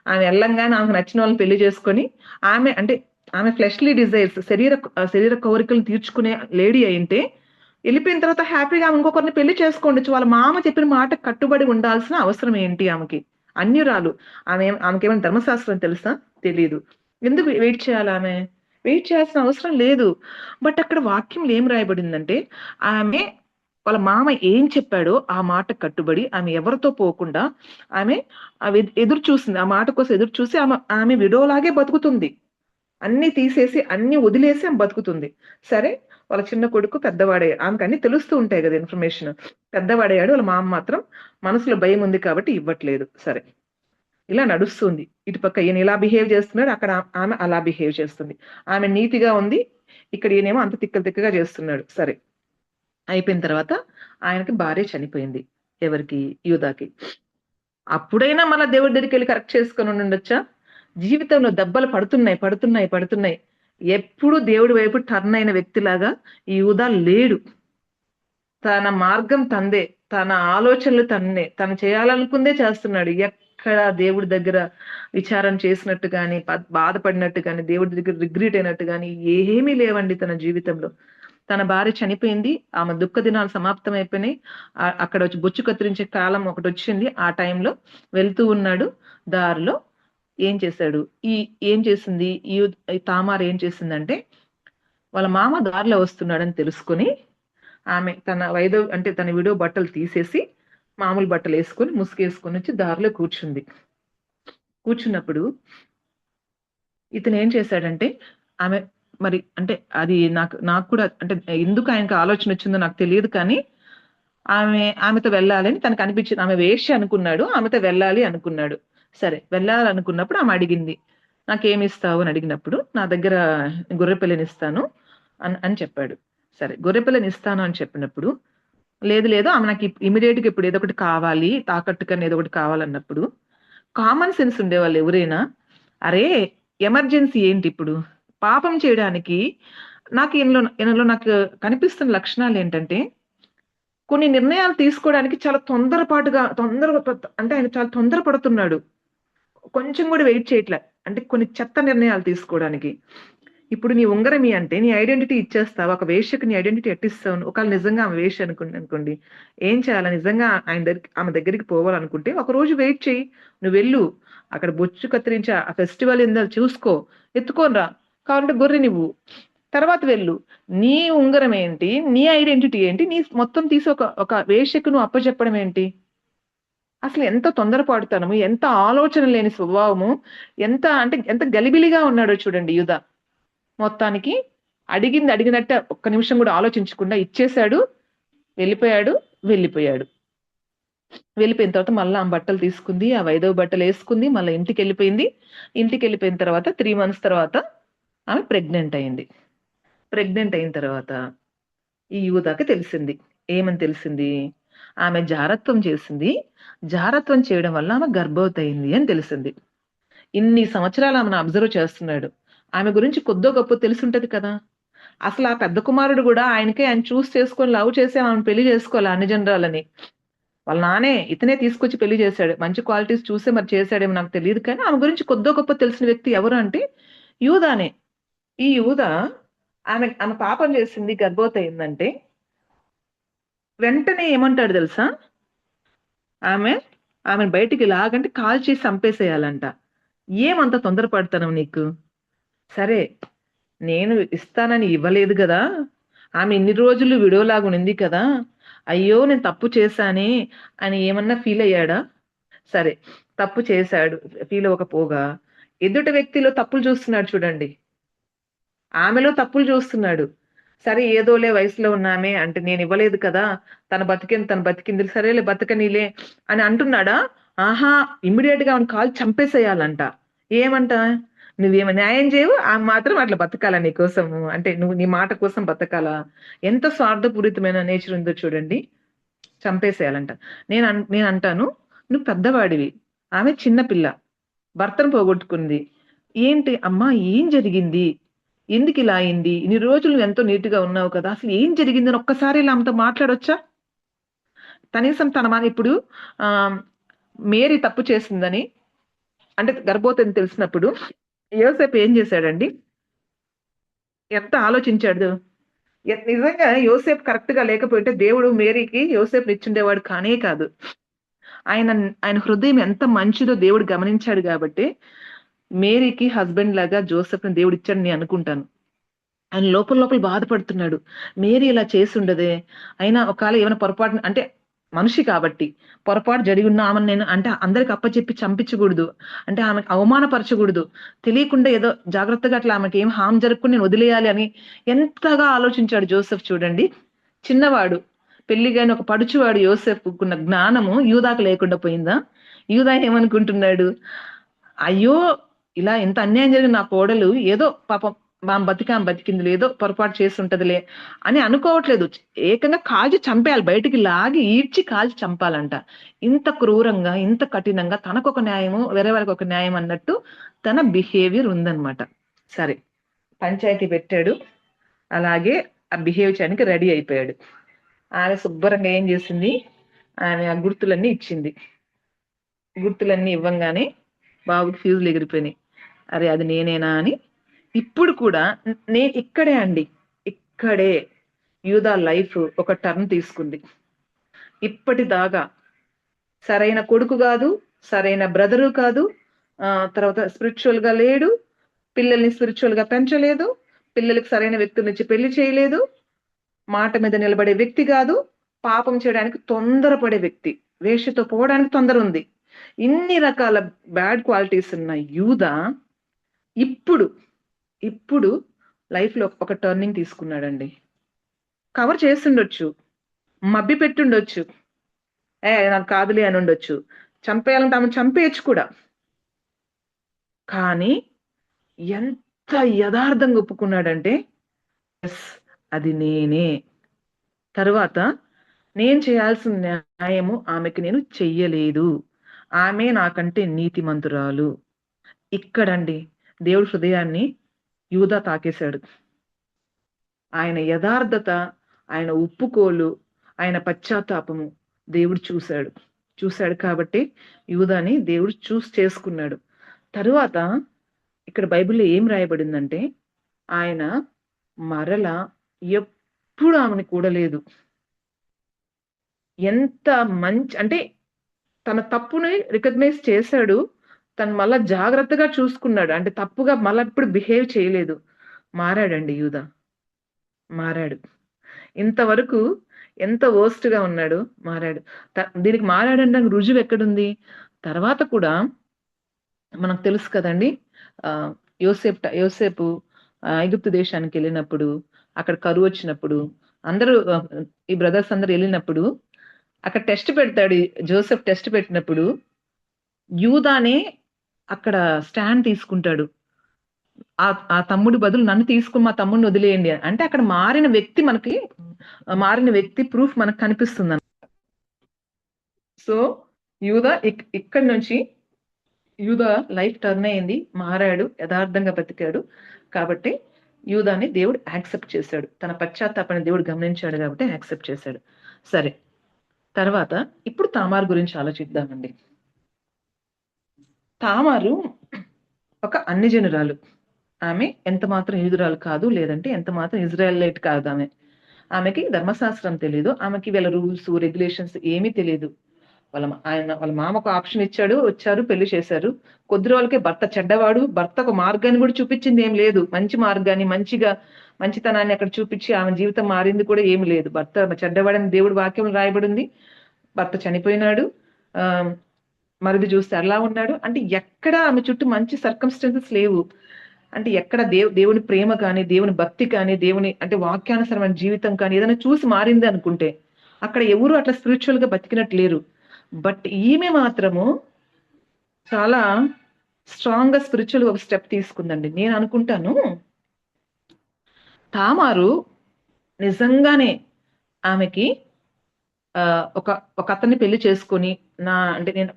ఆమె వెళ్ళంగానే ఆమెకు నచ్చిన వాళ్ళని పెళ్లి చేసుకొని ఆమె ఫ్లెష్లీ డిజైర్స్, శరీర కోరికలను తీర్చుకునే లేడీ అయింటే వెళ్ళిపోయిన తర్వాత హ్యాపీగా ఆమె ఇంకొకరిని పెళ్లి చేసుకోండి. వాళ్ళ మామ చెప్పిన మాట కట్టుబడి ఉండాల్సిన అవసరం ఏంటి ఆమెకి? అన్యురాలు ఆమెకేమైనా ధర్మశాస్త్రం తెలుసా? తెలియదు. ఎందుకు వెయిట్ చేయాలి? ఆమె వెయిట్ చేయాల్సిన అవసరం లేదు. బట్ అక్కడ వాక్యంలో ఏం రాయబడిందంటే ఆమె వాళ్ళ మామ ఏం చెప్పాడో ఆ మాట కట్టుబడి ఆమె ఎవరితో పోకుండా ఆమె ఎదురు చూసింది. ఆ మాట కోసం ఎదురు చూసి ఆమె విడోలాగే బతుకుతుంది. అన్ని తీసేసి అన్ని వదిలేసి ఆమె బతుకుతుంది. సరే, వాళ్ళ చిన్న కొడుకు పెద్దవాడయ్యాడు. ఆమెకు అన్ని తెలుస్తూ ఉంటాయి కదా ఇన్ఫర్మేషన్. పెద్దవాడయ్యాడు. వాళ్ళ మామ మాత్రం మనసులో భయం ఉంది కాబట్టి ఇవ్వట్లేదు. సరే, ఇలా నడుస్తుంది. ఇటుపక్క ఈయన ఇలా బిహేవ్ చేస్తున్నాడు, అక్కడ ఆమె అలా బిహేవ్ చేస్తుంది. ఆమె నీతిగా ఉంది, ఇక్కడ ఈయనేమో అంత తిక్కగా చేస్తున్నాడు. సరే, అయిపోయిన తర్వాత ఆయనకి భార్య చనిపోయింది. ఎవరికి? యూదాకి. అప్పుడైనా మళ్ళీ దేవుడి దగ్గరికి వెళ్ళి కరెక్ట్ చేసుకొని ఉండొచ్చా? జీవితంలో దెబ్బలు పడుతున్నాయి. ఎప్పుడు దేవుడి వైపు టర్న్ అయిన వ్యక్తిలాగా ఈ యూదా లేడు. తన మార్గం తందే, తన ఆలోచనలు తన్నే, తను చేయాలనుకుందే చేస్తున్నాడు. ఎక్కడ దేవుడి దగ్గర విచారం చేసినట్టు కానీ, బాధపడినట్టు కానీ, దేవుడి దగ్గర రిగ్రెట్ అయినట్టు కానీ ఏమీ లేవండి తన జీవితంలో. తన భార్య చనిపోయింది, ఆమె దుఃఖ దినాలు సమాప్తం అయిపోయినాయి. అక్కడ వచ్చి బొచ్చు కత్తిరించే కాలం ఒకటి వచ్చింది. ఆ టైంలో వెళ్తూ ఉన్నాడు. దారిలో ఏం చేసింది తామార్ ఏం చేసిందంటే, వాళ్ళ మామ దారిలో వస్తున్నాడని తెలుసుకొని ఆమె తన విడో బట్టలు తీసేసి మామూలు బట్టలు వేసుకొని ముసుగేసుకొని వచ్చి దారిలో కూర్చున్నప్పుడు ఇతను ఏం చేశాడంటే, ఆమె మరి అంటే అది నాకు కూడా అంటే ఎందుకు ఆయనకు ఆలోచన వచ్చిందో నాకు తెలియదు, కానీ ఆమెతో వెళ్ళాలని తనకు అనిపించింది. ఆమె వేష్య అనుకున్నాడు, ఆమెతో వెళ్ళాలి అనుకున్నాడు. సరే, వెళ్ళాలనుకున్నప్పుడు ఆమె అడిగింది, నాకేమి ఇస్తావు అని అడిగినప్పుడు, నా దగ్గర గొర్రెపిల్లని ఇస్తాను అని చెప్పాడు. సరే, గొర్రెపిల్లని ఇస్తాను అని చెప్పినప్పుడు, లేదు ఆమె నాకు ఇమీడియట్ గా ఇప్పుడు ఏదో ఒకటి కావాలి, తాకట్టుకని ఏదో ఒకటి కావాలన్నప్పుడు కామన్ సెన్స్ ఉండేవాళ్ళు ఎవరైనా, అరే ఎమర్జెన్సీ ఏంటి ఇప్పుడు, పాపం చేయడానికి నాకు ఈయనలో నాకు కనిపిస్తున్న లక్షణాలు ఏంటంటే, కొన్ని నిర్ణయాలు తీసుకోవడానికి చాలా అంటే ఆయన చాలా తొందరపడుతున్నాడు. కొంచెం కూడా వెయిట్ చేయట్లే. అంటే కొన్ని చెత్త నిర్ణయాలు తీసుకోవడానికి. ఇప్పుడు నీ ఉంగరమి అంటే నీ ఐడెంటిటీ ఇచ్చేస్తావు. ఒక వేశ్యకు నీ ఐడెంటిటీ ఎట్టిస్తావు? ఒకవేళ నిజంగా ఆమె వేశ్య అనుకోండి, ఏం చేయాలి? నిజంగా ఆమె దగ్గరికి పోవాలనుకుంటే ఒక రోజు వెయిట్ చేయి, నువ్వు వెళ్ళు, అక్కడ బొచ్చు కత్తిరించి ఆ ఫెస్టివల్ ఏందో చూసుకో, ఎత్తుకోనరా, కావాలంటే గొర్రె నువ్వు, తర్వాత వెళ్ళు. నీ ఉంగరం ఏంటి, నీ ఐడెంటిటీ ఏంటి, నీ మొత్తం తీసి ఒక వేశ్యకు నువ్వు అప్పచెప్పడం ఏంటి? అసలు ఎంత తొందరపాటుతనము, ఎంత ఆలోచన లేని స్వభావము, ఎంత గలిబిలిగా ఉన్నాడో చూడండి యూదా. మొత్తానికి అడిగింది అడిగినట్టే ఒక్క నిమిషం కూడా ఆలోచించకుండా ఇచ్చేశాడు, వెళ్ళిపోయాడు. వెళ్ళిపోయిన తర్వాత మళ్ళీ ఆమె బట్టలు తీసుకుంది, ఆ 5వ బట్టలు వేసుకుంది, మళ్ళీ ఇంటికి వెళ్ళిపోయిన తర్వాత 3 months తర్వాత ఆమె ప్రెగ్నెంట్ అయింది. ప్రెగ్నెంట్ అయిన తర్వాత ఈ యూదాకి తెలిసింది. ఏమని తెలిసింది? ఆమె జారత్వం చేసింది. జారత్వం చేయడం వల్ల ఆమె గర్భవతి అయింది అని తెలిసింది. ఇన్ని సంవత్సరాలు ఆమెను అబ్జర్వ్ చేస్తున్నాడు. ఆమె గురించి కొద్దో గొప్ప తెలుసుంటది కదా. అసలు ఆ పెద్ద కుమారుడు కూడా ఆయన చూస్ చేసుకొని లవ్ చేసి ఆమెను పెళ్లి చేసుకోవాలి అన్ని జనరాలని. వాళ్ళ నానే ఇతనే తీసుకొచ్చి పెళ్లి చేశాడు. మంచి క్వాలిటీస్ చూసే మరి చేశాడేమో నాకు తెలియదు, కానీ ఆమె గురించి కొద్దో గొప్ప తెలిసిన వ్యక్తి ఎవరు అంటే యూదానే. ఈ యూదా ఆమె పాపం చేసింది, గర్భవతి అయిందంటే వెంటనే ఏమంటాడు తెలుసా? ఆమెను బయటికి లాగంటే కాల్చి చంపేసేయాలంట. ఏమంత తొందరపడతాను నీకు? సరే, నేను ఇస్తానని ఇవ్వలేదు కదా, ఆమె ఇన్ని రోజులు విడోలాగా ఉంది కదా, అయ్యో నేను తప్పు చేశానే అని ఏమన్నా ఫీల్ అయ్యాడా? సరే, తప్పు చేశాడు, ఫీల్ అవ్వకపోగా ఎదుటి వ్యక్తిలో తప్పులు చూస్తున్నాడు చూడండి. ఆమెలో తప్పులు చూస్తున్నాడు. సరే, ఏదోలే వయసులో ఉన్నామే అంటే నేను ఇవ్వలేదు కదా, తన బతికింది, సరేలే బతకనీలే అని అంటున్నాడా? ఆహా, ఇమ్మీడియట్ గా ఆమెను కాల్ చంపేసేయాలంట. ఏమంట? నువ్వేమో న్యాయం చేయవు, ఆమె మాత్రం అట్లా బతకాలా నీ కోసము, అంటే నువ్వు నీ మాట కోసం బతకాలా? ఎంత స్వార్థపూరితమైన నేచర్ ఉందో చూడండి. చంపేసేయాలంట. నేను అంటాను, నువ్వు పెద్దవాడివి, ఆమె చిన్నపిల్ల, భర్తను పోగొట్టుకుంది. ఏంటి అమ్మా, ఏం జరిగింది, ఎందుకు ఇలా అయింది, ఇన్ని రోజులు ఎంతో నీట్గా ఉన్నావు కదా, అసలు ఏం జరిగిందని ఒక్కసారి ఇలా ఆమెతో మాట్లాడొచ్చా? కనీసం ఇప్పుడు మేరీ తప్పు చేసిందని అంటే గర్భవతిని తెలిసినప్పుడు యోసేపు ఏం చేశాడండి? ఎంత ఆలోచించాడు? నిజంగా యోసేపు కరెక్ట్ గా లేకపోతే దేవుడు మేరీకి యోసేపుని ఇచ్చిండేవాడు కానే కాదు. ఆయన హృదయం ఎంత మంచిదో దేవుడు గమనించాడు కాబట్టి మేరీకి హస్బెండ్ లాగా జోసెఫ్ని దేవుడు ఇచ్చాడు నేను అనుకుంటాను. ఆయన లోపల బాధపడుతున్నాడు. మేరీ ఇలా చేసి ఉండదే, అయినా ఒకవేళ ఏమైనా పొరపాటు అంటే మనిషి కాబట్టి పొరపాటు జరిగి ఉన్న ఆమెను నేను అంటే అందరికి అప్పచెప్పి చంపించకూడదు, అంటే ఆమెకు అవమానపరచకూడదు, తెలియకుండా ఏదో జాగ్రత్తగా అట్లా ఆమెకి ఏం హామ్ జరుపుకుని నేను వదిలేయాలి అని ఎంతగా ఆలోచించాడు జోసెఫ్. చూడండి, చిన్నవాడు, పెళ్లిగాని ఒక పడుచువాడు యోసెఫ్కున్న జ్ఞానము యూదాకు లేకుండా పోయిందా? యూదా ఏమనుకుంటున్నాడు? అయ్యో, ఇలా ఎంత అన్యాయం జరిగిన నా కోడలు ఏదో పాపం బతికింది, లేదో పొరపాటు చేసి ఉంటదిలే అని అనుకోవట్లేదు. ఏకంగా కాల్చి చంపేయాలి, బయటికి లాగి ఈడ్చి కాల్చి చంపాలంట. ఇంత క్రూరంగా, ఇంత కఠినంగా తనకొక న్యాయము వేరే వాళ్ళకి ఒక న్యాయం అన్నట్టు తన బిహేవియర్ ఉందన్నమాట. సరే, పంచాయతీ పెట్టాడు, అలాగే ఆ బిహేవ్ చేయడానికి రెడీ అయిపోయాడు. ఆమె శుభ్రంగా ఏం చేసింది? ఆమె ఆ గుర్తులన్నీ ఇచ్చింది. గుర్తులన్నీ ఇవ్వంగానే బాబుకి ఫీజులు ఎగిరిపోయినాయి. అరే, అది నేనేనా అని. ఇప్పుడు కూడా ఇక్కడే యూదా లైఫ్ ఒక టర్న్ తీసుకుంది. ఇప్పటిదాకా సరైన కొడుకు కాదు, సరైన బ్రదరు కాదు, తర్వాత స్పిరిచువల్ గా లేడు, పిల్లల్ని స్పిరిచువల్ గా పెంచలేదు, పిల్లలకి సరైన వ్యక్తుల నుంచి పెళ్లి చేయలేదు, మాట మీద నిలబడే వ్యక్తి కాదు, పాపం చేయడానికి తొందరపడే వ్యక్తి, వేషతో పోవడానికి తొందర ఉంది, ఇన్ని రకాల బ్యాడ్ క్వాలిటీస్ ఉన్న యూదా ఇప్పుడు లైఫ్ లో ఒక టర్నింగ్ తీసుకున్నాడండి. కవర్ చేస్తుండొచ్చు, మబ్బి పెట్టుండొచ్చు, నాకు కాదులే అని ఉండొచ్చు, చంపేయాలంటే ఆమె చంపేయచ్చు కూడా, కానీ ఎంత యథార్థంగా ఒప్పుకున్నాడంటే ఎస్, అది నేనే. తర్వాత నేను చేయాల్సిన న్యాయము ఆమెకి నేను చెయ్యలేదు, ఆమె నాకంటే నీతిమంతురాలు. ఇక్కడండి దేవుడి హృదయాన్ని యూదా తాకేశాడు. ఆయన యథార్థత, ఆయన ఒప్పుకోలు, ఆయన పశ్చాత్తాపము దేవుడు చూశాడు కాబట్టి యూదాని దేవుడు చేసుకున్నాడు. తరువాత ఇక్కడ బైబిల్లో ఏం రాయబడిందంటే ఆయన మరలా ఎప్పుడు ఆమెను కూడలేదు. ఎంత మంచి అంటే తన తప్పుని రికగ్నైజ్ చేశాడు, తను మళ్ళా జాగ్రత్తగా చూసుకున్నాడు. అంటే తప్పుగా మళ్ళా ఇప్పుడు బిహేవ్ చేయలేదు. మారాడండి యూదా. మారాడు. ఇంతవరకు ఎంత worst గా ఉన్నాడు, మారాడు. దీనికి మారాడనడానికి రుజువు ఎక్కడుంది? తర్వాత కూడా మనకు తెలుసు కదండీ! యోసేపు ఐగుప్తు దేశానికి వెళ్ళినప్పుడు, అక్కడ కరువొచ్చినప్పుడు, అందరూ ఈ బ్రదర్స్ అందరూ వెళ్ళినప్పుడు, అక్కడ టెస్ట్ పెడతాడు. జోసెఫ్ టెస్ట్ పెట్టినప్పుడు, యూదానే అక్కడ స్టాండ్ తీసుకుంటాడు. ఆ తమ్ముడి బదులు నన్ను తీసుకొని మా తమ్ముడిని వదిలేయండి అని. అంటే అక్కడ మారిన వ్యక్తి ప్రూఫ్ మనకు కనిపిస్తుంది. సో యూదా ఇక్కడి నుంచి యూదా లైఫ్ టర్న్ అయింది, మారాడు, యథార్థంగా బతికాడు. కాబట్టి యూదాని దేవుడు యాక్సెప్ట్ చేశాడు. తన పశ్చాత్తాపాన్ని దేవుడు గమనించాడు కాబట్టి యాక్సెప్ట్ చేశాడు. సరే, తర్వాత ఇప్పుడు తామారు గురించి ఆలోచిద్దామండి. తామారు ఒక అన్ని జనురాలు. ఆమె ఎంత మాత్రం యూదురాలు కాదు, లేదంటే ఎంత మాత్రం ఇజ్రాయెలైట్ కాదు. ఆమెకి ధర్మశాస్త్రం తెలియదు. ఆమెకి వీళ్ళ రూల్స్ రెగ్యులేషన్స్ ఏమీ తెలియదు. వాళ్ళ మామ ఒక ఆప్షన్ ఇచ్చాడు, వచ్చారు, పెళ్లి చేశారు. కొద్ది రోజులకే భర్త చెడ్డవాడు, భర్త ఒక మార్గాన్ని కూడా చూపించింది ఏం లేదు. మంచి మార్గాన్ని, మంచితనాన్ని అక్కడ చూపించి ఆమె జీవితం మారింది కూడా ఏమి లేదు. భర్త చెడ్డవాడని దేవుడు వాక్యం రాయబడింది. భర్త చనిపోయినాడు. మరిది చూస్తే అలా ఉన్నాడు. అంటే ఎక్కడ ఆమె చుట్టూ మంచి సర్కమ్స్టెన్సెస్ లేవు. అంటే ఎక్కడ దేవుని ప్రేమ కానీ, దేవుని భక్తి కానీ, దేవుని అంటే వాక్యానుసరమైన జీవితం కానీ ఏదైనా చూసి మారింది అనుకుంటే, అక్కడ ఎవరు అట్లా స్పిరిచువల్ గా బతికినట్టు లేరు. బట్ ఈమె మాత్రము చాలా స్ట్రాంగ్ గా స్పిరిచువల్ ఒక స్టెప్ తీసుకుందండి. నేను అనుకుంటాను తామారు నిజంగానే ఆమెకి ఒక అతన్ని పెళ్లి చేసుకొని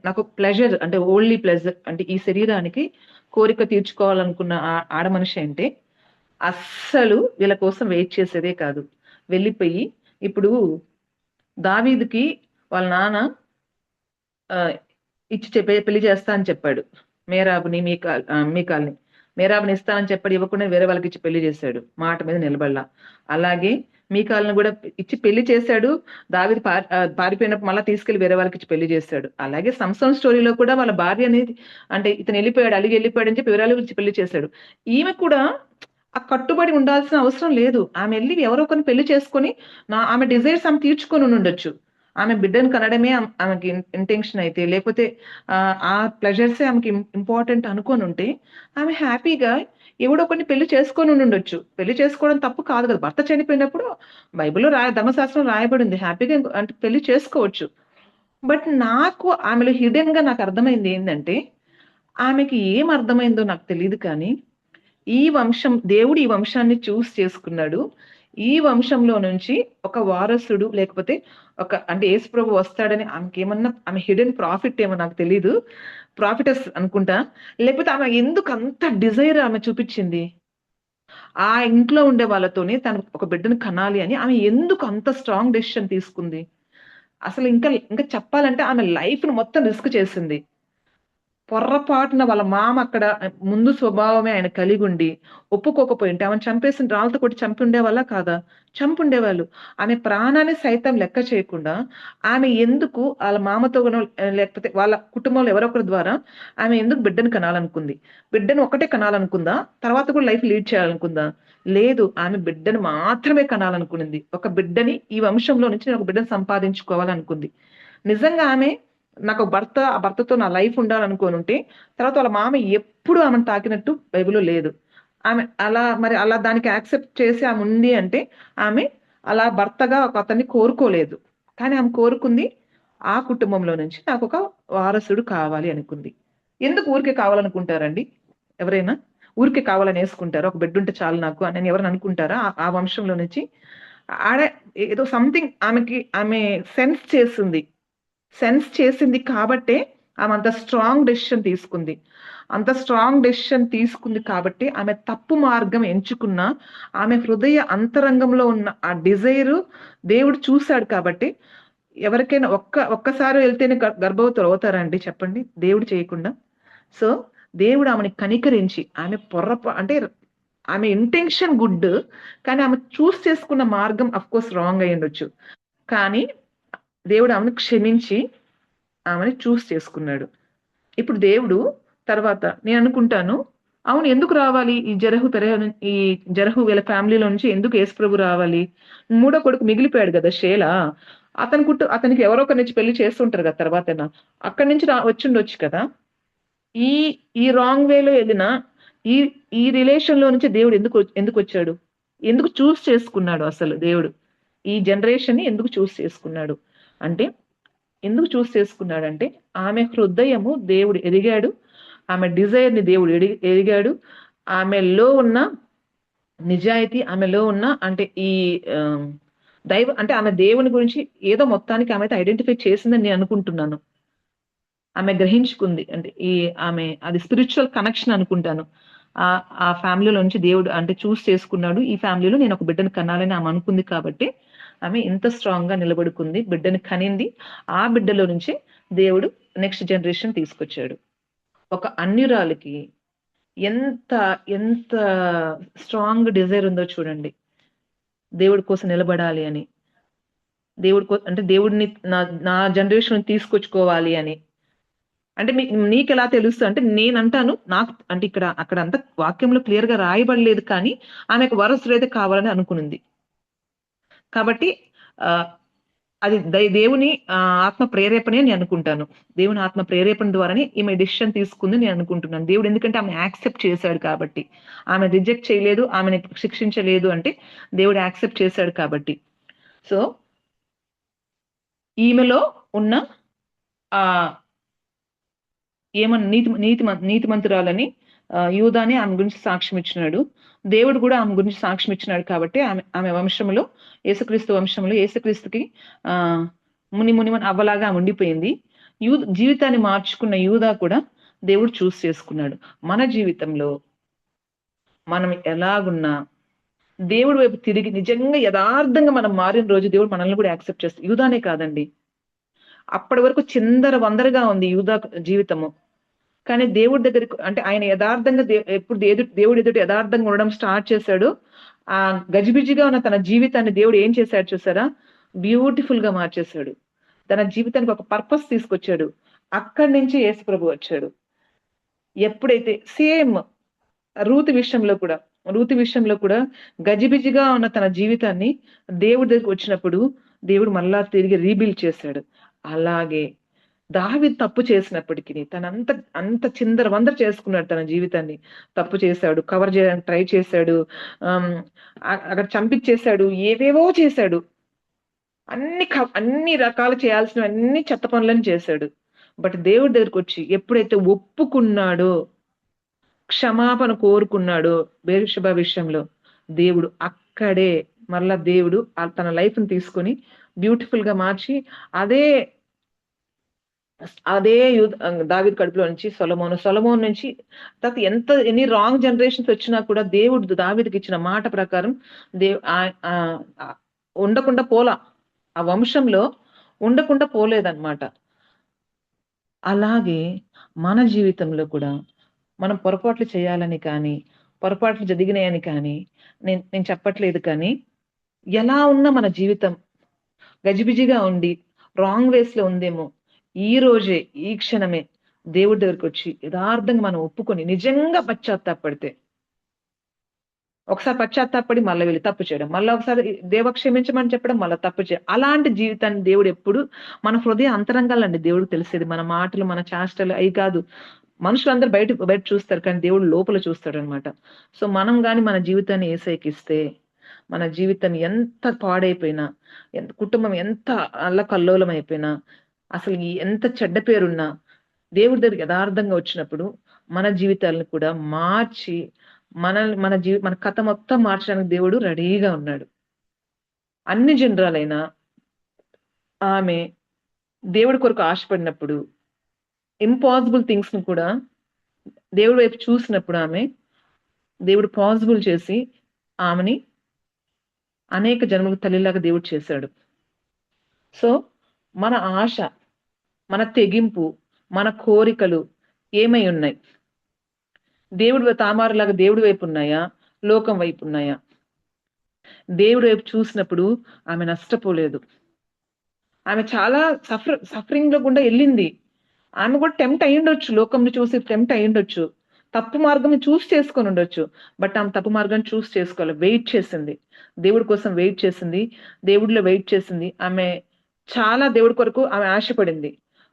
నాకు ప్లెజర్ అంటే ఓన్లీ ప్లెజర్ అంటే ఈ శరీరానికి కోరిక తీర్చుకోవాలనుకున్న ఆడ మనిషి అంటే అస్సలు వీళ్ళ కోసం వెయిట్ చేసేదే కాదు. వెళ్ళిపోయి ఇప్పుడు దావీదుకి వాళ్ళ నాన్న ఇచ్చి పెళ్లి చేస్తా అని చెప్పాడు. మేరాబుని మీకాల్ని మేరాబుని ఇస్తానని చెప్పాడు. ఇవ్వకుండా వేరే వాళ్ళకి ఇచ్చి పెళ్లి చేశాడు. మాట మీద నిలబడలా. అలాగే మీకాల్ని కూడా ఇచ్చి పెళ్లి చేశాడు. దావీదు పారిపోయినప్పుడు మళ్ళీ తీసుకెళ్లి వేరే వాళ్ళకి ఇచ్చి పెళ్లి చేశాడు. అలాగే సంసోన్ స్టోరీలో కూడా వాళ్ళ భార్య అనేది అంటే ఇతను వెళ్ళిపోయాడు, అలిగి వెళ్ళిపోయాడు అని చెప్పి వేరే వాళ్ళకి ఇచ్చి పెళ్లి చేశాడు. ఈమె కూడా ఆ కట్టుబడి ఉండాల్సిన అవసరం లేదు. ఆమె వెళ్ళి ఎవరో కొన్ని పెళ్లి చేసుకొని ఆమె డిజైర్స్ ఆమె తీర్చుకొని ఉండొచ్చు. ఆమె బిడ్డను కనడమే ఆమెకి ఇంటెన్షన్ అయితే, లేకపోతే ఆ ప్లెజర్సే ఆమెకి ఇంపార్టెంట్ అనుకొని ఉంటే, ఆమె హ్యాపీగా ఎవడో కొన్ని పెళ్లి చేసుకొని ఉండొచ్చు. పెళ్లి చేసుకోవడం తప్పు కాదు కదా. భర్త చనిపోయినప్పుడు బైబిల్లో ధర్మశాస్త్రం రాయబడింది, హ్యాపీగా అంటే పెళ్లి చేసుకోవచ్చు. బట్ నాకు ఆమెలో హిడెన్ గా నాకు అర్థమైంది ఏంటంటే, ఆమెకి ఏం అర్థమైందో నాకు తెలియదు కానీ దేవుడు ఈ వంశాన్ని చేసుకున్నాడు. ఈ వంశంలో నుంచి ఒక వారసుడు లేకపోతే అంటే యేసుప్రభు వస్తాడని ఆమె హిడెన్ ప్రాఫిట్ ఏమో నాకు తెలీదు, ప్రాఫిటస్ అనుకుంటా. లేకపోతే ఆమె ఎందుకు అంత డిజైర్ ఆమె చూపించింది ఆ ఇంట్లో ఉండే వాళ్ళతోనే తను ఒక బిడ్డను కనాలి అని ఆమె ఎందుకు అంత స్ట్రాంగ్ డెసిషన్ తీసుకుంది? అసలు ఇంకా చెప్పాలంటే ఆమె లైఫ్ ను మొత్తం రిస్క్ చేసింది. పొర్రపాటున వాళ్ళ మామ అక్కడ ముందు స్వభావమే ఆయన కలిగి ఉండి ఒప్పుకోకపోయింటే ఆమెను చంపేసిన రాళ్ళతో కొట్టి చంపి ఉండేవాళ్ళ కాదా? చంపుండేవాళ్ళు. ఆమె ప్రాణాన్ని సైతం లెక్క చేయకుండా ఆమె ఎందుకు వాళ్ళ మామతో లేకపోతే వాళ్ళ కుటుంబంలో ఎవరొకరి ద్వారా ఆమె ఎందుకు బిడ్డను కనాలనుకుంది? బిడ్డను ఒకటే కనాలనుకుందా? తర్వాత కూడా లైఫ్ లీడ్ చేయాలనుకుందా? లేదు, ఆమె బిడ్డను మాత్రమే కనాలనుకునింది. ఒక బిడ్డని ఈ వంశంలో నుంచి నేను ఒక బిడ్డను సంపాదించుకోవాలనుకుంది. నిజంగా ఆమె నాకు ఆ భర్తతో నా లైఫ్ ఉండాలనుకోని ఉంటే తర్వాత వాళ్ళ మామ ఎప్పుడు ఆమెను తాకినట్టు బైబిల్లో లేదు. ఆమె అలా దానికి యాక్సెప్ట్ చేసి ఆమె ఉంది అంటే ఆమె అలా భర్తగా ఒక అతన్ని కోరుకోలేదు. కానీ ఆమె కోరుకుంది ఆ కుటుంబంలో నుంచి నాకు ఒక వారసుడు కావాలి అనుకుంది. ఎందుకు ఊరికే కావాలనుకుంటారండి? ఎవరైనా ఊరికే కావాలని వేసుకుంటారా? ఒక బిడ్డ ఉంటే చాలు నాకు అని ఎవరైనా అనుకుంటారా? ఆ వంశంలో నుంచి ఆడ ఏదో సంథింగ్ ఆమె సెన్స్ చేసింది కాబట్టే ఆమె అంత స్ట్రాంగ్ డెసిషన్ తీసుకుంది. అంత స్ట్రాంగ్ డెసిషన్ తీసుకుంది కాబట్టి ఆమె తప్పు మార్గం ఎంచుకున్న ఆమె హృదయ అంతరంగంలో ఉన్న ఆ డిజైర్ దేవుడు చూశాడు కాబట్టి ఎవరికైనా ఒక్కసారి వెళ్తేనే గర్భవతులు అవుతారండి చెప్పండి, దేవుడు చేయకుండా. సో దేవుడు ఆమెని కనికరించి ఆమె అంటే ఆమె ఇంటెన్షన్ గుడ్, కానీ ఆమె చేసుకున్న మార్గం అఫ్ కోర్స్ రాంగ్ అయి ఉండొచ్చు. కానీ దేవుడు ఆమెను క్షమించి ఆమెను చేసుకున్నాడు. ఇప్పుడు దేవుడు తర్వాత నేను అనుకుంటాను, అవును ఎందుకు రావాలి ఈ జరహు వీళ్ళ ఫ్యామిలీలో నుంచి ఎందుకు యేసుప్రభు రావాలి? మూడో కొడుకు మిగిలిపోయాడు కదా షేలా. అతనికి ఎవరో ఒకరి నుంచి పెళ్లి చేస్తుంటారు కదా తర్వాతైనా. అక్కడి నుంచి వచ్చిండొచ్చు కదా. ఈ ఈ రాంగ్ వేలో వెళ్ళిన ఈ ఈ రిలేషన్ లో నుంచి దేవుడు ఎందుకు వచ్చాడు? ఎందుకు చూస్ చేసుకున్నాడు అసలు దేవుడు? ఈ జనరేషన్ ని ఎందుకు చూస్ చేసుకున్నాడు అంటే, ఎందుకు చూస్ చేసుకున్నాడంటే ఆమె హృదయము దేవుడు ఎరిగాడు. ఆమె డిజైర్ ని దేవుడు ఎరిగాడు. ఆమెలో ఉన్న నిజాయితీ, ఆమెలో ఉన్న అంటే ఈ అంటే ఆమె దేవుని గురించి ఏదో మొత్తానికి ఆమె అయితే ఐడెంటిఫై చేసిందని నేను అనుకుంటున్నాను. ఆమె గ్రహించుకుంది. అంటే ఆమె అది స్పిరిచువల్ కనెక్షన్ అనుకుంటాను. ఆ ఫ్యామిలీలో నుంచి దేవుడు అంటే చూస్ చేసుకున్నాడు. ఈ ఫ్యామిలీలో నేను ఒక బిడ్డను కనాలని ఆమె అనుకుంది కాబట్టి ఆమె ఇంత స్ట్రాంగ్ గా నిలబడుకుంది. బిడ్డని కనింది. ఆ బిడ్డలో నుంచి దేవుడు నెక్స్ట్ జనరేషన్ తీసుకొచ్చాడు. ఒక అన్యురాలికి ఎంత ఎంత స్ట్రాంగ్ డిజైర్ ఉందో చూడండి, దేవుడి కోసం నిలబడాలి అని. అంటే దేవుడిని నా జనరేషన్ తీసుకొచ్చుకోవాలి అని. అంటే నీకెలా తెలుసు అంటే, నేనంటాను నాకు అంటే అక్కడ అంతా వాక్యంలో క్లియర్ గా రాయబడలేదు, కానీ ఆమెకు వారసుడు అయితే కావాలని అనుకునింది. కాబట్టి అది దేవుని ఆత్మ ప్రేరేపణ అని అనుకుంటాను. దేవుని ఆత్మ ప్రేరేపణ ద్వారానే ఈమె డిసిషన్ తీసుకుంది నేను అనుకుంటున్నాను. దేవుడు ఎందుకంటే ఆమె యాక్సెప్ట్ చేశాడు కాబట్టి. ఆమె రిజెక్ట్ చేయలేదు, ఆమెను శిక్షించలేదు అంటే దేవుడు యాక్సెప్ట్ చేశాడు కాబట్టి. సో ఈమెలో ఉన్న ఆ ఏమన్నా నీతిమంతురాలని యూదాని ఆమె గురించి సాక్ష్యం ఇచ్చినాడు. దేవుడు కూడా ఆమె గురించి సాక్ష్యం ఇచ్చినాడు కాబట్టి ఆమె వంశంలో, యేసుక్రీస్తు వంశంలో యేసుక్రీస్తుకి ముని అవ్వలాగా ఆమె ఉండిపోయింది. జీవితాన్ని మార్చుకున్న యూదా కూడా దేవుడు చూస్ చేసుకున్నాడు. మన జీవితంలో మనం ఎలాగున్నా దేవుడి వైపు తిరిగి నిజంగా యథార్థంగా మనం మారిన రోజు దేవుడు మనల్ని కూడా యాక్సెప్ట్ చేస్తాడు. యూదానే కాదండి, అప్పటి వరకు చిందర వందరగా ఉంది యూదా జీవితము. కానీ దేవుడి దగ్గరికి అంటే ఆయన యథార్థంగా ఎప్పుడు దేవుడి ఎదుటి యథార్థంగా ఉండడం స్టార్ట్ చేశాడు, ఆ గజిబిజిగా ఉన్న తన జీవితాన్ని దేవుడు ఏం చేశాడు చూసారా? బ్యూటిఫుల్ గా మార్చేశాడు. తన జీవితానికి ఒక పర్పస్ తీసుకొచ్చాడు. అక్కడి నుంచి యేసుప్రభు వచ్చాడు. ఎప్పుడైతే సేమ్ రూతు విషయంలో కూడా గజిబిజిగా ఉన్న తన జీవితాన్ని దేవుడి దగ్గరికి వచ్చినప్పుడు దేవుడు మళ్ళా తిరిగి రీబిల్డ్ చేశాడు. అలాగే దావీదు తప్పు చేసినప్పటికీ అంత చిందర వందర చేసుకున్నాడు. తన జీవితాన్ని తప్పు చేశాడు, కవర్ చేయడానికి ట్రై చేశాడు, అక్కడ చంపించేశాడు, ఏవేవో చేశాడు, అన్ని రకాలు చేయాల్సిన అన్ని చెత్త పనులను చేశాడు. బట్ దేవుడి దగ్గరికి వచ్చి ఎప్పుడైతే ఒప్పుకున్నాడో, క్షమాపణ కోరుకున్నాడో బెర్షెబా విషయంలో, దేవుడు అక్కడే మళ్ళా దేవుడు తన లైఫ్ ని తీసుకొని బ్యూటిఫుల్ గా మార్చి అదే దావీదు కడుపులో నుంచి సొలొమోన్ నుంచి తర్వాత ఎన్ని రాంగ్ జనరేషన్స్ వచ్చినా కూడా దేవుడు దావీదుకి ఇచ్చిన మాట ప్రకారం ఉండకుండా పోలా, ఆ వంశంలో ఉండకుండా పోలేదన్నమాట. అలాగే మన జీవితంలో కూడా మనం పొరపాట్లు చేయాలని కానీ, పొరపాట్లు జరిగినాయని కానీ నేను చెప్పట్లేదు, కానీ ఎలా ఉన్నా మన జీవితం గజిబిజిగా ఉండి రాంగ్ వేస్ లో ఉందేమో, ఈ రోజే ఈ క్షణమే దేవుడి దగ్గరికి వచ్చి యథార్థంగా మనం ఒప్పుకొని నిజంగా పశ్చాత్తాపడితే, ఒకసారి పశ్చాత్తాపడి మళ్ళీ వెళ్ళి తప్పు చేయడం, మళ్ళీ ఒకసారి దేవ క్షమించమని చెప్పడం, మళ్ళీ తప్పు చేయడం, అలాంటి జీవితాన్ని దేవుడు ఎప్పుడు మన హృదయ అంతరంగాలండి దేవుడికి తెలిసేది. మన మాటలు, మన చేష్టలు అవి కాదు. మనుషులందరూ బయట చూస్తారు, కానీ దేవుడు లోపల చూస్తాడు అనమాట. సో మనం గాని మన జీవితాన్ని ఏసైకిస్తే, మన జీవితం ఎంత పాడైపోయినా, కుటుంబం ఎంత అల్లకల్లోలం అయిపోయినా, అసలు ఎంత చెడ్డ పేరున్నా, దేవుడి దగ్గర యథార్థంగా వచ్చినప్పుడు మన జీవితాలను కూడా మార్చి మన కథ మొత్తం మార్చడానికి దేవుడు రెడీగా ఉన్నాడు. అన్ని జనరాలైనా ఆమె దేవుడి కొరకు ఆశపడినప్పుడు, ఇంపాసిబుల్ థింగ్స్ ను కూడా దేవుడి వైపు చూసినప్పుడు దేవుడు పాసిబుల్ చేసి ఆమెని అనేక జన్మలకు తల్లిలాగా దేవుడు చేశాడు. సో మన ఆశ, మన తెగింపు, మన కోరికలు ఏమై ఉన్నాయి? తామారులాగా దేవుడి వైపు ఉన్నాయా, లోకం వైపు ఉన్నాయా? దేవుడి వైపు చూసినప్పుడు ఆమె నష్టపోలేదు. ఆమె చాలా సఫరింగ్ లో గుండా వెళ్ళింది. ఆమె కూడా టెంప్ట్ అయ్యుండొచ్చు, లోకంని చూసి టెంప్ట్ అయ్యుండొచ్చు, తప్పు మార్గం చూస్ చేసుకొని ఉండొచ్చు. బట్ ఆమె తప్పు మార్గాన్ని చూస్ చేసుకోవాలి, వెయిట్ చేసింది, దేవుడి కోసం వెయిట్ చేసింది, దేవుడిలో వెయిట్ చేసింది. ఆమె చాలా దేవుడి కొరకు ఆమె ఆశపడింది.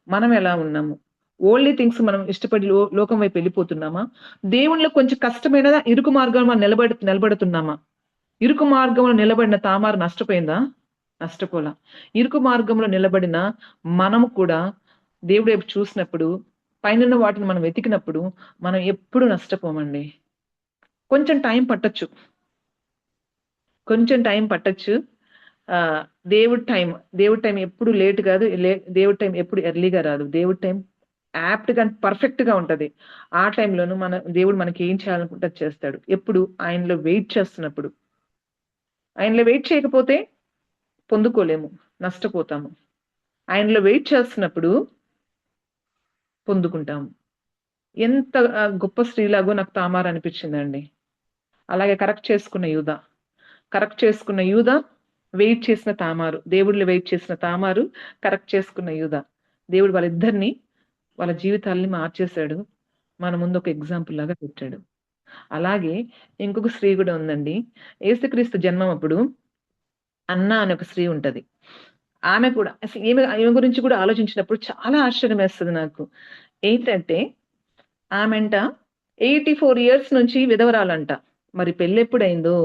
మనం ఎలా ఉన్నాము? ఓన్లీ థింగ్స్ మనం ఇష్టపడి లోకం వైపు వెళ్ళిపోతున్నామా? దేవుళ్ళలో కొంచెం కష్టమైన ఇరుకు మార్గం మనం నిలబడుతున్నామా? ఇరుకు మార్గంలో నిలబడిన తామారు నష్టపోయిందా? నష్టపోలా. ఇరుకు మార్గంలో నిలబడిన మనము కూడా దేవుడు వైపు చూసినప్పుడు, పైన వాటిని మనం వెతికినప్పుడు మనం ఎప్పుడు నష్టపోమండి. కొంచెం టైం పట్టొచ్చు, కొంచెం టైం పట్టొచ్చు. దేవుడి టైం ఎప్పుడు లేట్ కాదు, దేవుడి టైం ఎప్పుడు ఎర్లీగా రాదు. దేవుడి టైం యాప్ట్ గా పర్ఫెక్ట్ గా ఉంటది. ఆ టైంలోనూ దేవుడు మనకి ఏం చేయాలనుకుంటే చేస్తాడు. ఎప్పుడు ఆయనలో వెయిట్ చేస్తున్నప్పుడు. ఆయనలో వెయిట్ చేయకపోతే పొందుకోలేము, నష్టపోతాము. ఆయనలో వెయిట్ చేస్తున్నప్పుడు పొందుకుంటాము. ఎంత గొప్ప స్త్రీలాగో నాకు తామారు అనిపించిందండి. అలాగే కరెక్ట్ చేసుకున్న యూదా, వెయిట్ చేసిన తామారు, దేవుడిలో వెయిట్ చేసిన తామారు, కరెక్ట్ చేసుకున్న యూదా. దేవుడు వాళ్ళిద్దరిని, వాళ్ళ జీవితాలని మార్చేశాడు, మన ముందు ఒక ఎగ్జాంపుల్ లాగా పెట్టాడు. అలాగే ఇంకొక స్త్రీ కూడా ఉందండి. యేసుక్రీస్తు జన్మం అప్పుడు అన్న అనే ఒక స్త్రీ ఉంటది. ఆమె కూడా అసలు ఈమె గురించి కూడా ఆలోచించినప్పుడు చాలా ఆశ్చర్యం వేస్తుంది నాకు. ఏంటంటే ఆమెంట 84 ఇయర్స్ నుంచి విధవరాలంట. మరి పెళ్ళెప్పుడైందో,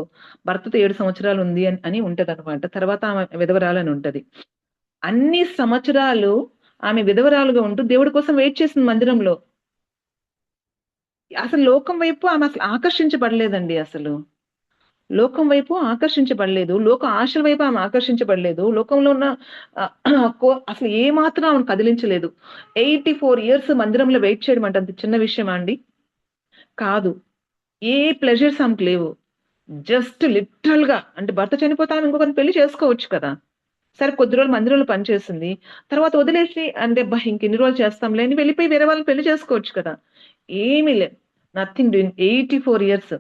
భర్తతో 7 సంవత్సరాలు ఉంది అని ఉంటదనమాట. తర్వాత ఆమె విధవరాలని ఉంటది. అన్ని సంవత్సరాలు ఆమె విధవరాలుగా ఉంటూ దేవుడి కోసం వెయిట్ చేసింది మందిరంలో. అసలు లోకం వైపు ఆమె అసలు ఆకర్షించబడలేదండి అసలు. లోకం వైపు ఆకర్షించబడలేదు. లోక ఆశల వైపు ఆమె ఆకర్షించబడలేదు. లోకంలో ఉన్న అసలు ఏ మాత్రం ఆమెను కదిలించలేదు. 84 ఇయర్స్ మందిరంలో వెయిట్ చేయడం అంటే అంత చిన్న విషయమా అండి? కాదు. ఏ ప్లెజర్స్ ఆమెకు లేవు. జస్ట్ లిటరల్ గా, అంటే భర్త చనిపోతే ఆమె ఇంకొకరిని పెళ్లి చేసుకోవచ్చు కదా. సరే కొద్ది రోజులు మందిరంలో పనిచేసింది, తర్వాత వదిలేసి అంటే ఇంకెన్ని రోజులు చేస్తాంలే అని వెళ్ళిపోయి వేరే వాళ్ళని పెళ్లి చేసుకోవచ్చు కదా. ఏమీ లేదు, నథింగ్ డూయింగ్. 84 ఇయర్స్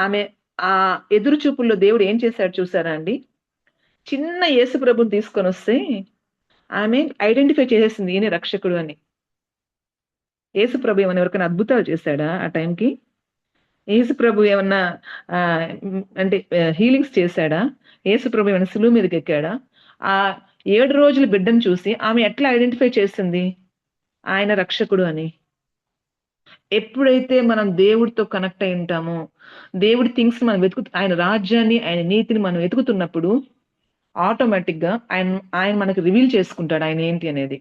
ఆమె ఆ ఎదురు చూపుల్లో దేవుడు ఏం చేశాడు చూసారా అండి? చిన్న యేసు ప్రభుని తీసుకొని వస్తే ఆమె ఐడెంటిఫై చేసేసింది ఈయన రక్షకుడు అని. యేసు ప్రభు ఏమైనా ఎవరికైనా అద్భుతాలు చేశాడా ఆ టైంకి? యేసు ప్రభు ఏమన్నా అంటే హీలింగ్స్ చేశాడా? యేసు ప్రభు ఏమైనా సులువు మీదకి ఎక్కాడా? ఆ 7 రోజుల బిడ్డను చూసి ఆమె ఎట్లా ఐడెంటిఫై చేసింది ఆయన రక్షకుడు అని? ఎప్పుడైతే మనం దేవుడితో కనెక్ట్ అయి ఉంటామో, దేవుడి థింగ్స్ మనం ఆయన రాజ్యాన్ని, ఆయన నీతిని మనం వెతుకుతున్నప్పుడు ఆటోమేటిక్ గా ఆయన మనకు రివీల్ చేసుకుంటాడు ఆయన ఏంటి అనేది.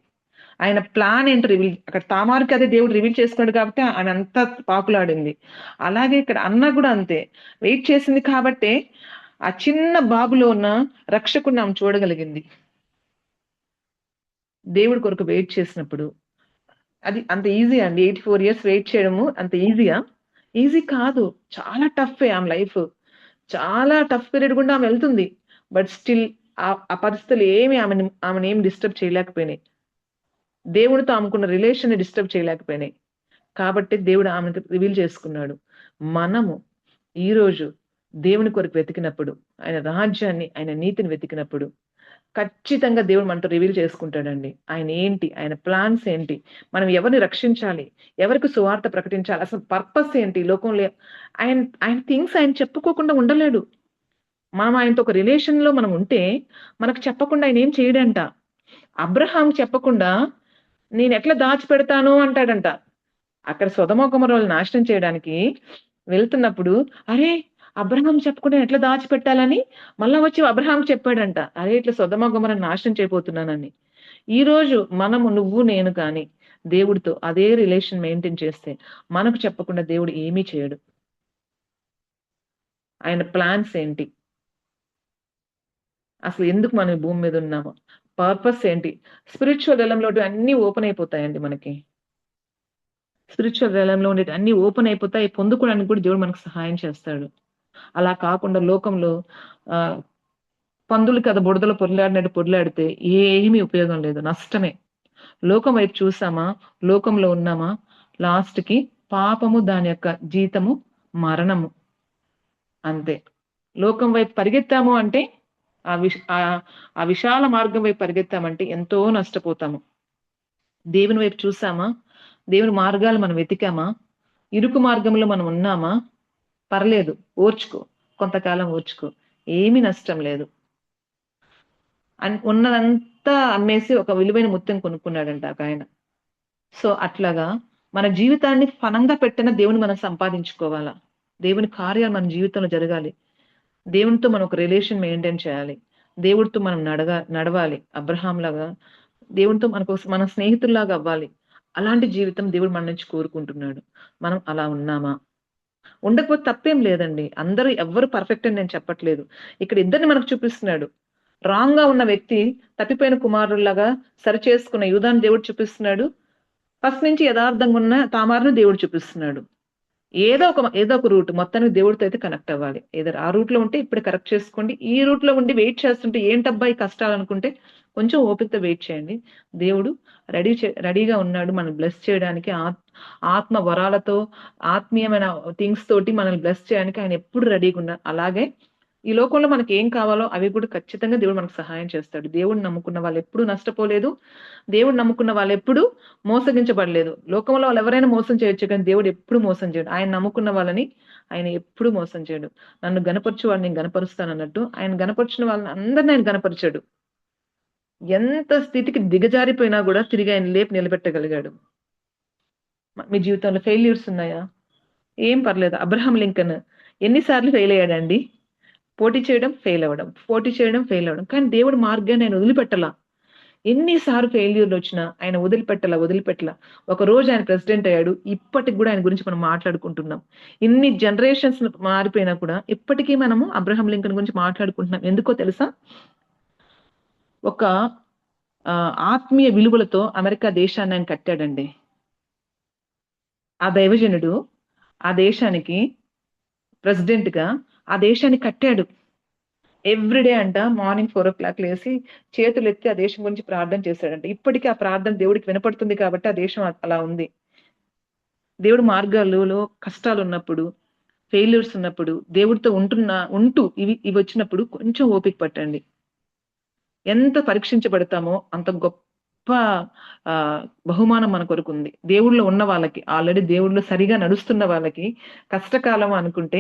ఆయన ప్లాన్ ఏంటో అక్కడ తామారుకి అదే దేవుడు రివీల్ చేసుకున్నాడు కాబట్టి ఆమె అంతా పాకులాడింది. అలాగే ఇక్కడ అన్న కూడా అంతే, వెయిట్ చేసింది కాబట్టే ఆ చిన్న బాబులో ఉన్న రక్షకుడిని ఆమె చూడగలిగింది. దేవుడి కొరకు వెయిట్ చేసినప్పుడు అది అంత ఈజీ అండి. 84 ఇయర్స్ వెయిట్ చేయడము అంత ఈజీయా? ఈజీ కాదు. చాలా టఫ్ ఆమె లైఫ్. చాలా టఫ్ పీరియడ్ గుండా ఆమె వెళ్తుంది. బట్ స్టిల్ ఆ పరిస్థితులు ఏమి ఆమెను ఏమి డిస్టర్బ్ చేయలేకపోయినాయి. దేవుడితో ఆమెకున్న రిలేషన్ ని డిస్టర్బ్ చేయలేకపోయినాయి. కాబట్టి దేవుడు ఆమెను రివీల్ చేసుకున్నాడు. మనము ఈరోజు దేవుని కొరకు వెతికినప్పుడు, ఆయన రాజ్యాన్ని, ఆయన నీతిని వెతికినప్పుడు ఖచ్చితంగా దేవుడు మనతో రివీల్ చేసుకుంటాడండి. ఆయన ఏంటి, ఆయన ప్లాన్స్ ఏంటి, మనం ఎవరిని రక్షించాలి, ఎవరికి సువార్త ప్రకటించాలి, అసలు పర్పస్ ఏంటి లోకంలో. ఆయన థింగ్స్ ఆయన చెప్పుకోకుండా ఉండలేడు. మనం ఆయనతో ఒక రిలేషన్ లో మనం ఉంటే మనకు చెప్పకుండా ఆయన ఏం చేయడంట. అబ్రహాం చెప్పకుండా నేను ఎట్లా దాచిపెడతాను అంటాడంట. అక్కడ సొదొమ గొమొర్రాలను నాశనం చేయడానికి వెళ్తున్నప్పుడు, అరే అబ్రహాం చెప్పకుండా ఎట్లా దాచిపెట్టాలని మళ్ళా వచ్చి అబ్రహాం చెప్పాడంట. అరే ఇట్లా సొదొమ గొమొర్రాను నాశనం చేయబోతున్నానని. ఈ రోజు మనము, నువ్వు నేను కానీ దేవుడితో అదే రిలేషన్ మెయింటైన్ చేస్తే మనకు చెప్పకుండా దేవుడు ఏమీ చేయడు. ఆయన ప్లాన్స్ ఏంటి, అసలు ఎందుకు మనం భూమి మీద ఉన్నాము, పర్పస్ ఏంటి, స్పిరిచువల్ రంగంలో అన్ని ఓపెన్ అయిపోతాయండి మనకి. స్పిరిచువల్ రంగంలో ఉండేది అన్ని ఓపెన్ అయిపోతాయి. పొందుకోవడానికి కూడా దేవుడు మనకు సహాయం చేస్తాడు. అలా కాకుండా లోకంలో పందులు కదా బుడదలు పొర్లాడినట్టు పొర్లాడితే ఏమీ ఉపయోగం లేదు, నష్టమే. లోకం వైపు చూసామా, లోకంలో ఉన్నామా, లాస్ట్ కి పాపము, దాని యొక్క జీతము మరణము, అంతే. లోకం వైపు పరిగెత్తాము అంటే ఆ విశాల మార్గం వైపు పరిగెత్తామంటే ఎంతో నష్టపోతాము. దేవుని వైపు చూసామా? దేవుని మార్గాలు మనం వెతికామా? ఇరుకు మార్గంలో మనం ఉన్నామా? పర్లేదు, ఓర్చుకో, కొంతకాలం ఓర్చుకో, ఏమీ నష్టం లేదు. ఉన్నదంతా అమ్మేసి ఒక విలువైన ముత్యం కొనుక్కున్నాడంట ఆయన. సో అట్లాగా మన జీవితాన్ని ఫలంగా పెట్టిన దేవుని మనం సంపాదించుకోవాలా. దేవుని కార్యాలు మన జీవితంలో జరగాలి. దేవునితో మనం ఒక రిలేషన్ మెయింటైన్ చేయాలి. దేవుడితో మనం నడవాలి. అబ్రహాం లాగా దేవునితో మన స్నేహితుల్లాగా అవ్వాలి. అలాంటి జీవితం దేవుడు మన నుంచి కోరుకుంటున్నాడు. మనం అలా ఉన్నామా? ఉండకపోతే తప్పేం లేదండి. అందరూ ఎవ్వరు పర్ఫెక్ట్ అని నేను చెప్పట్లేదు. ఇక్కడ ఇద్దరిని మనకు చూపిస్తున్నాడు. రాంగ్ గా ఉన్న వ్యక్తి తప్పిపోయిన కుమారుల్లాగా సరిచేసుకున్న యూదాను దేవుడు చూపిస్తున్నాడు. ఫస్ట్ నుంచి యథార్థంగా ఉన్న తామారును దేవుడు చూపిస్తున్నాడు. ఏదో ఒక రూట్ మొత్తానికి దేవుడితో అయితే కనెక్ట్ అవ్వాలి. ఏదో ఆ రూట్ లో ఉంటే ఇప్పుడే కరెక్ట్ చేసుకోండి. ఈ రూట్ లో ఉండి వెయిట్ చేస్తుంటే ఏంటబ్బా ఈ కష్టాలు అనుకుంటే కొంచెం ఓపికతో వెయిట్ చేయండి. దేవుడు రెడీగా ఉన్నాడు మనల్ని బ్లెస్ చేయడానికి. ఆత్మ వరాలతో, ఆత్మీయమైన థింగ్స్ తోటి మనల్ని బ్లెస్ చేయడానికి ఆయన ఎప్పుడు రెడీగా ఉన్నారు. అలాగే ఈ లోకంలో మనకి ఏం కావాలో అవి కూడా ఖచ్చితంగా దేవుడు మనకు సహాయం చేస్తాడు. దేవుడిని నమ్ముకున్న వాళ్ళు ఎప్పుడూ నష్టపోలేదు. దేవుడు నమ్ముకున్న వాళ్ళు ఎప్పుడూ మోసగించబడలేదు. లోకంలో వాళ్ళు ఎవరైనా మోసం చేయొచ్చు, కానీ దేవుడు ఎప్పుడు మోసం చేయడు. ఆయన నమ్ముకున్న వాళ్ళని ఆయన ఎప్పుడు మోసం చేయడు. నన్ను గనపరచు వాడిని నేను గనపరుస్తానన్నట్టు ఆయన గనపరిచిన వాళ్ళని అందరిని ఆయన గనపరిచాడు. ఎంత స్థితికి దిగజారిపోయినా కూడా తిరిగి ఆయన లేపి నిలబెట్టగలిగాడు. మీ జీవితంలో ఫెయిల్యూర్స్ ఉన్నాయా? ఏం పర్లేదు. అబ్రహాం లింకన్ ఎన్నిసార్లు ఫెయిల్ అయ్యాడండి? పోటీ చేయడం, ఫెయిల్ అవ్వడం, పోటీ చేయడం, ఫెయిల్ అవ్వడం. కానీ దేవుడి మార్గాన్ని ఆయన వదిలిపెట్టలా. ఎన్నిసార్లు ఫెయిల్యూర్లు వచ్చినా ఆయన వదిలిపెట్టలా. ఒక రోజు ఆయన ప్రెసిడెంట్ అయ్యాడు. ఇప్పటికి కూడా ఆయన గురించి మనం మాట్లాడుకుంటున్నాం. ఇన్ని జనరేషన్స్ మారిపోయినా కూడా ఇప్పటికీ మనము అబ్రహాం లింకన్ గురించి మాట్లాడుకుంటున్నాం. ఎందుకో తెలుసా? ఒక ఆత్మీయ విలువలతో అమెరికా దేశాన్ని ఆయన కట్టాడండి. ఆ దైవజనుడు ఆ దేశానికి ప్రెసిడెంట్ గా ఆ దేశాన్ని కట్టాడు. ఎవ్రీడే అంట మార్నింగ్ 4 o'clock లేసి చేతులు ఎత్తి ఆ దేశం గురించి ప్రార్థన చేశాడంట. ఇప్పటికీ ఆ ప్రార్థన దేవుడికి వినపడుతుంది కాబట్టి ఆ దేశం అలా ఉంది. దేవుడి మార్గాలలో కష్టాలు ఉన్నప్పుడు, ఫెయిల్యూర్స్ ఉన్నప్పుడు, దేవుడితో ఉంటూ ఇవి వచ్చినప్పుడు కొంచెం ఓపిక పట్టండి. ఎంత పరీక్షించబడతామో అంత గొప్ప బహుమానం మన కొరకు ఉంది. దేవుళ్ళో ఉన్న వాళ్ళకి, ఆల్రెడీ దేవుళ్ళో సరిగా నడుస్తున్న వాళ్ళకి కష్టకాలం అనుకుంటే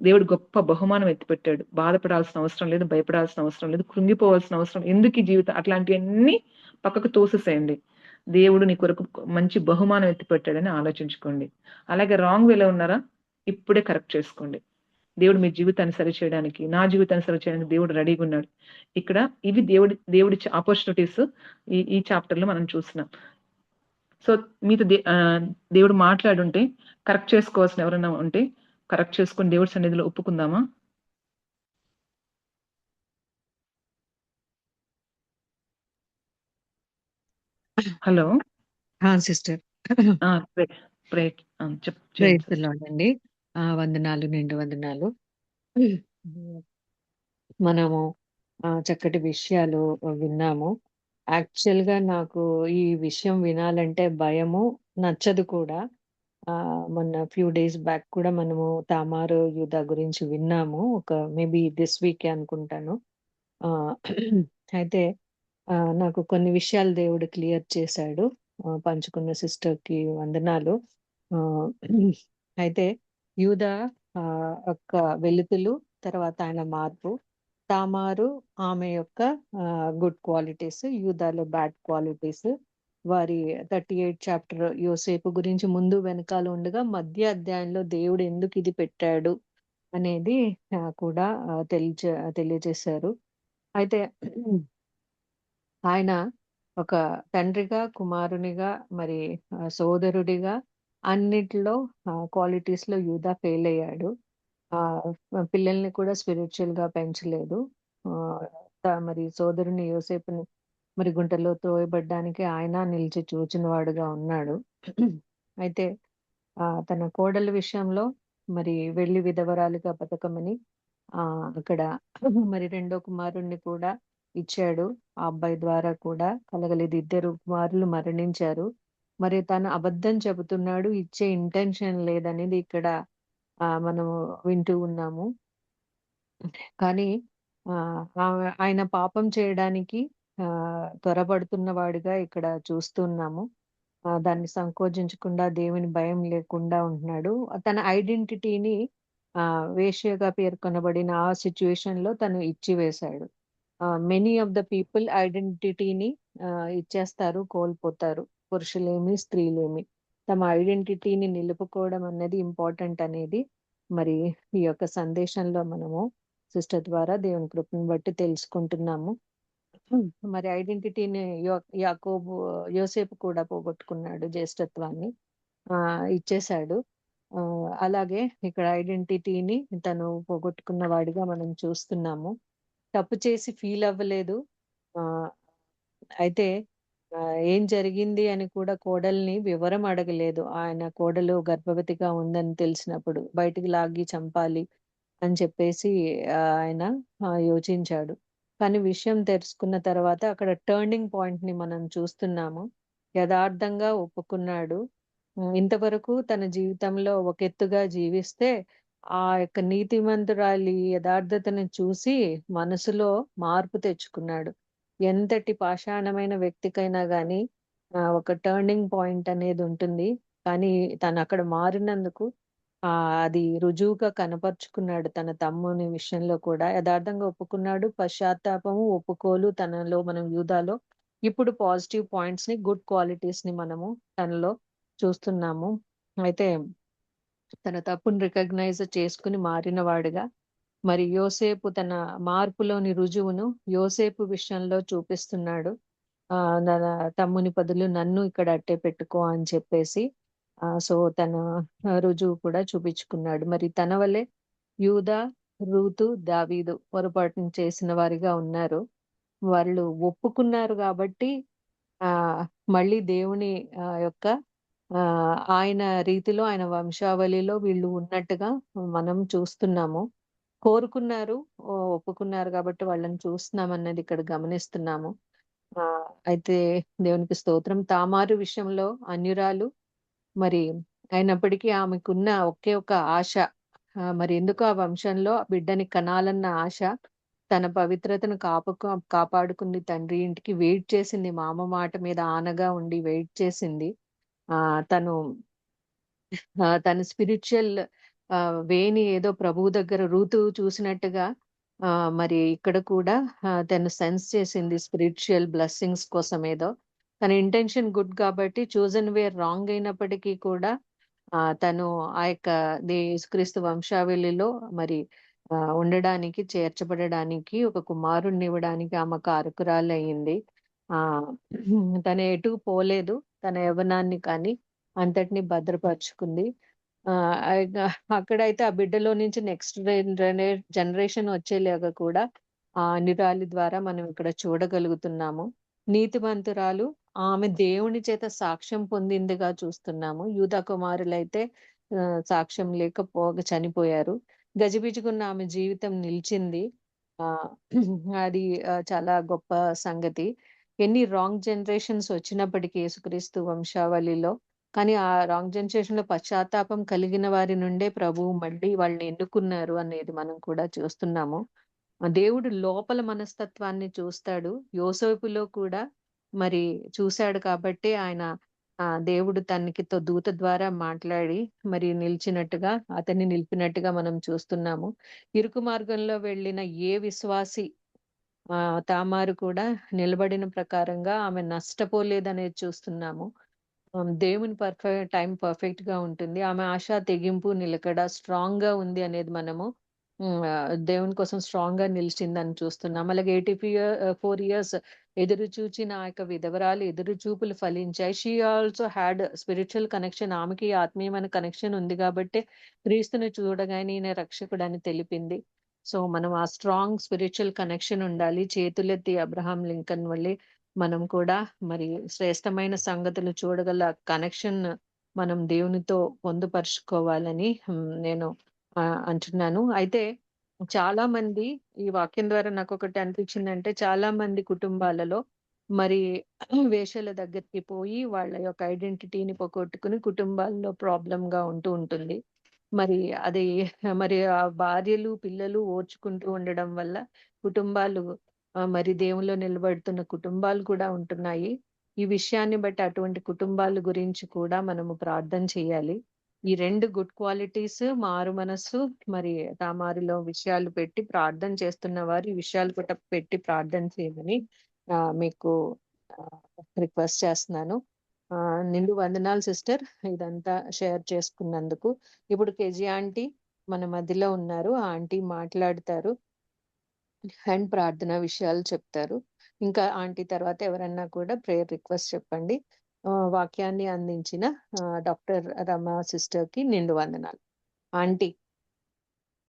దేవుడు గొప్ప బహుమానం ఎత్తిపెట్టాడు. బాధపడాల్సిన అవసరం లేదు, భయపడాల్సిన అవసరం లేదు, కృంగిపోవాల్సిన అవసరం. ఎందుకు ఈ జీవితం? అట్లాంటివన్నీ పక్కకు తోసేసేయండి. దేవుడు నీ కొరకు మంచి బహుమానం ఎత్తిపెట్టాడని ఆలోచించుకోండి. అలాగే రాంగ్ వేలో ఉన్నారా? ఇప్పుడే కరెక్ట్ చేసుకోండి. దేవుడు మీ జీవితాన్ని సరిచేయడానికి, నా జీవితాన్ని సరిచేయడానికి దేవుడు రెడీగా ఉన్నాడు. ఇక్కడ ఇవి దేవుడి ఆపర్చునిటీస్ ఈ చాప్టర్ లో మనం చూస్తున్నాం. సో మీతో దేవుడు మాట్లాడుంటే కరెక్ట్ చేసుకోవాల్సిన ఎవరైనా ఉంటే కరెక్ట్ చేసుకొని దేవుడి సన్నిధిలో ఒప్పుకుందామా? Hello sister. అండి. వందనాలు, నిండు వందనాలు. మనము చక్కటి విషయాలు విన్నాము. యాక్చువల్‌గా నాకు ఈ విషయం వినాలంటే భయము, నచ్చదు కూడా. మొన్న ఫ్యూ డేస్ బ్యాక్ కూడా మనము తామారు, యూదా గురించి విన్నాము. ఒక మేబీ దిస్ వీకే అనుకుంటాను. అయితే నాకు కొన్ని విషయాలు దేవుడు క్లియర్ చేశాడు. పంచుకున్న సిస్టర్‌కి వందనాలు. అయితే యూదా యొక్క వెలుతులు, తర్వాత ఆయన మార్పు, తామారు ఆమె యొక్క గుడ్ క్వాలిటీస్, యూదాలో బ్యాడ్ క్వాలిటీస్, వారి 38 చాప్టర్ యోసేపు గురించి ముందు వెనకాల ఉండగా మధ్య అధ్యాయంలో దేవుడు ఎందుకు ఇది పెట్టాడు అనేది కూడా తెలియజేశారు. అయితే ఆయన ఒక తండ్రిగా, కుమారునిగా, మరి సోదరుడిగా అన్నిటిలో క్వాలిటీస్‌లో యూదా ఫెయిల్ అయ్యాడు. పిల్లల్ని కూడా స్పిరిచువల్‌గా పెంచలేదు. మరి సోదరుని యోసేపుని మరి గుంటలో త్రోయబడ్డానికి ఆయన నిలిచి చూచినవాడుగా ఉన్నాడు. అయితే తన కోడలి విషయంలో మరి వెళ్లి విధవరాలిగా బతకమని అక్కడ మరి రెండో కుమారుణ్ణి కూడా ఇచ్చాడు. ఆ అబ్బాయి ద్వారా కూడా కలగలేదు. ఇద్దరు కుమారులు మరణించారు. మరి తను అబద్ధం చెబుతున్నాడు, ఇచ్చే ఇంటెన్షన్ లేదనేది ఇక్కడ మనము వింటూ ఉన్నాము. కానీ ఆయన పాపం చేయడానికి త్వరపడుతున్న వాడిగా ఇక్కడ చూస్తున్నాము. దాన్ని సంకోచించకుండా దేవుని భయం లేకుండా ఉంటున్నాడు. తన ఐడెంటిటీని వేశ్యగా పేర్కొనబడిన ఆ సిట్యుయేషన్‌లో తను ఇచ్చివేశాడు. మెనీ ఆఫ్ ద పీపుల్ ఐడెంటిటీని ఇచ్చేస్తారు, కోల్పోతారు. పురుషులేమి, స్త్రీలేమి. తమ ఐడెంటిటీని నిలుపుకోవడం అన్నది ఇంపార్టెంట్ అనేది మరి ఈ యొక్క సందేశంలో మనము సిస్టర్ ద్వారా దేవుని కృపను బట్టి తెలుసుకుంటున్నాము. మరి ఐడెంటిటీని యాకోబు యోసేపు కూడా పోగొట్టుకున్నాడు జ్యేష్ఠత్వాన్ని. ఇచ్చేశాడు. అలాగే ఇక్కడ ఐడెంటిటీని తను పోగొట్టుకున్న వాడిగా మనం చూస్తున్నాము. తప్పు చేసి ఫీల్ అవ్వలేదు. ఆహ్, అయితే ఏం జరిగింది అని కూడా కోడల్ని వివరం అడగలేదు. ఆయన కోడలు గర్భవతిగా ఉందని తెలిసినప్పుడు బయటికి లాగి చంపాలి అని చెప్పేసి ఆయన యోచించాడు. కానీ విషయం తెలుసుకున్న తర్వాత అక్కడ టర్నింగ్ పాయింట్‌ని మనం చూస్తున్నాము. యథార్థంగా ఒప్పుకున్నాడు. ఇంతవరకు తన జీవితంలో ఒక ఎత్తుగా జీవిస్తే, ఆ యొక్క నీతిమంతురాలి యథార్థతను చూసి మనసులో మార్పు తెచ్చుకున్నాడు. ఎంతటి పాషాణమైన వ్యక్తికైనా గాని ఒక టర్నింగ్ పాయింట్ అనేది ఉంటుంది. కానీ తనక్కడ మారినందుకు అది రుజువుగా కనపరుచుకున్నాడు తన తమ్ముని విషయంలో కూడా. యథార్థంగా ఒప్పుకున్నాడు. పశ్చాత్తాపము, ఒప్పుకోలు తనలో మనం యూదాలో ఇప్పుడు పాజిటివ్ పాయింట్స్‌ని, గుడ్ క్వాలిటీస్‌ని మనము తనలో చూస్తున్నాము. అయితే తన తప్పుని రికగ్నైజ్ చేసుకొని మారిన వాడుగా, మరి యోసేపు తన మార్పులోని రుజువును యోసేపు విషయంలో చూపిస్తున్నాడు. తన తమ్ముని బదులు నన్ను ఇక్కడ అట్టే పెట్టుకో అని చెప్పేసి. సో, తన రుజువు కూడా చూపించుకున్నాడు. మరి తన వలె యూదా, రూతు, దావీదు పొరపాటును చేసిన వారిగా ఉన్నారు. వాళ్ళు ఒప్పుకున్నారు గాబట్టి ఆహ్, మళ్ళీ దేవుని యొక్క ఆయన రీతిలో, ఆయన వంశావళిలో వీళ్ళు ఉన్నట్టుగా మనం చూస్తున్నాము. కోరుకున్నారు, ఒప్పుకున్నారు గాబట్టి వాళ్ళని చూస్తున్నామన్నది ఇక్కడ గమనిస్తున్నాము. అయితే దేవునికి స్తోత్రం. తామారు విషయంలో అన్యురాలు. మరి అయినప్పటికీ ఆమెకున్న ఒకే ఒక ఆశ. మరి ఎందుకో ఆ వంశంలో ఆ బిడ్డని కనాలన్న ఆశ. తన పవిత్రతను కాపాడుకుంది. తండ్రి ఇంటికి వెయిట్ చేసింది. మామ మాట మీద ఆనగా ఉండి వెయిట్ చేసింది. తను తన స్పిరిచ్యువల్ వేని ఏదో ప్రభువు దగ్గర రూతు చూసినట్టుగా మరి ఇక్కడ కూడా తను సెన్స్ చేసింది స్పిరిచ్యువల్ బ్లెస్సింగ్స్ కోసం ఏదో. తన ఇంటెన్షన్ గుడ్ కాబట్టి చూజన్ వే రాంగ్ అయినప్పటికీ కూడా తను ఆ యొక్క యేసుక్రీస్తు వంశావళిలో మరి ఉండడానికి, చేర్చబడడానికి, ఒక కుమారుడినివ్వడానికి ఆమె కారకురాలయ్యింది. ఆహ్, తను ఎటు పోలేదు. తన యవ్వనాన్ని కానీ అంతటిని భద్రపరుచుకుంది. ఇక అక్కడైతే ఆ బిడ్డలో నుంచి నెక్స్ట్ జనరేషన్ వచ్చేలాగా కూడా ఆ నిరాలి ద్వారా మనం ఇక్కడ చూడగలుగుతున్నాము. నీతిమంతురాలు, ఆమె దేవుని చేత సాక్ష్యం పొందిందిగా చూస్తున్నాము. యూదా కుమారులైతే సాక్ష్యం లేకపోగా చనిపోయారు. గజిబిజిగున్న ఆమె జీవితం నిలిచింది. ఆహ్, అది చాలా గొప్ప సంగతి. ఎన్ని రాంగ్ జనరేషన్స్ వచ్చినప్పటికీ యేసుక్రీస్తు వంశావళిలో, కానీ ఆ రాంగ్ జనరేషన్‌లో పశ్చాత్తాపం కలిగిన వారి నుండే ప్రభువు మళ్ళీ వాళ్ళని ఎన్నుకున్నారు అనేది మనం కూడా చూస్తున్నాము. దేవుడు లోపల మనస్తత్వాన్ని చూస్తాడు. యోసేపులో కూడా మరి చూసాడు కాబట్టే ఆయన దేవుడు తనకితో దూత ద్వారా మాట్లాడి మరి నిలిచినట్టుగా, అతన్ని నిలిపినట్టుగా మనం చూస్తున్నాము. ఇరుకు మార్గంలో వెళ్ళిన ఏ విశ్వాసి తామారు కూడా నిలబడిన ప్రకారంగా ఆమె నష్టపోలేదనేది చూస్తున్నాము. దేవుని టైం పర్ఫెక్ట్‌గా ఉంటుంది. ఆమె ఆశ, తెగింపు, నిలకడ స్ట్రాంగ్‌గా ఉంది అనేది మనము దేవుని కోసం స్ట్రాంగ్‌గా నిలిచిందని చూస్తున్నాం. అలాగే 4 ఇయర్స్ ఎదురు చూచిన ఆ యొక్క విధవరాలు ఎదురు చూపులు ఫలించాయి. She also had spiritual connection. ఆమెకి ఆత్మీయమైన కనెక్షన్ ఉంది గాబట్టే క్రీస్తుని చూడగానే ఈయన రక్షకుడని తెలిపింది. సో, మనం ఆ స్ట్రాంగ్ స్పిరిచ్యువల్ కనెక్షన్ ఉండాలి. చేతులెత్తి అబ్రహాం లింకన్ వల్లే మనం కూడా మరి శ్రేష్టమైన సంగతులు చూడగల కనెక్షన్ మనం దేవునితో పొందుపరుచుకోవాలని నేను అంటున్నాను. అయితే చాలా మంది ఈ వాక్యం ద్వారా నాకొకటి అనిపించిందంటే, చాలా మంది కుటుంబాలలో మరి వేశ్యల దగ్గరికి పోయి వాళ్ళ యొక్క ఐడెంటిటీని పోగొట్టుకుని కుటుంబాల్లో ప్రాబ్లమ్‌గా ఉంటూ ఉంటుంది. మరి అది మరి ఆ భార్యలు, పిల్లలు ఓర్చుకుంటూ ఉండడం వల్ల కుటుంబాలు మరి దేవుల్లో నిలబడుతున్న కుటుంబాలు కూడా ఉంటున్నాయి. ఈ విషయాన్ని బట్టి అటువంటి కుటుంబాల గురించి కూడా మనము ప్రార్థన చేయాలి. ఈ 2 గుడ్ క్వాలిటీస్ మారు మనస్సు, మరి తామారిలో విషయాలు పెట్టి ప్రార్థన చేస్తున్న వారు ఈ విషయాలు కూడా పెట్టి ప్రార్థన చేయమని మీకు రిక్వెస్ట్ చేస్తున్నాను. నిండు వందనాలు సిస్టర్, ఇదంతా షేర్ చేసుకున్నందుకు. ఇప్పుడు కేజీ ఆంటీ మన మధ్యలో ఉన్నారు. ఆ ఆంటీ మాట్లాడతారు అండ్ ప్రార్థన విషయాలు చెప్తారు. ఇంకా ఆంటీ తర్వాత ఎవరన్నా కూడా ప్రేయర్ రిక్వెస్ట్ చెప్పండి. వాక్యాన్ని అందించిన డాక్టర్ రమ సిస్టర్ కి నిండు వందనాలు. ఆంటీ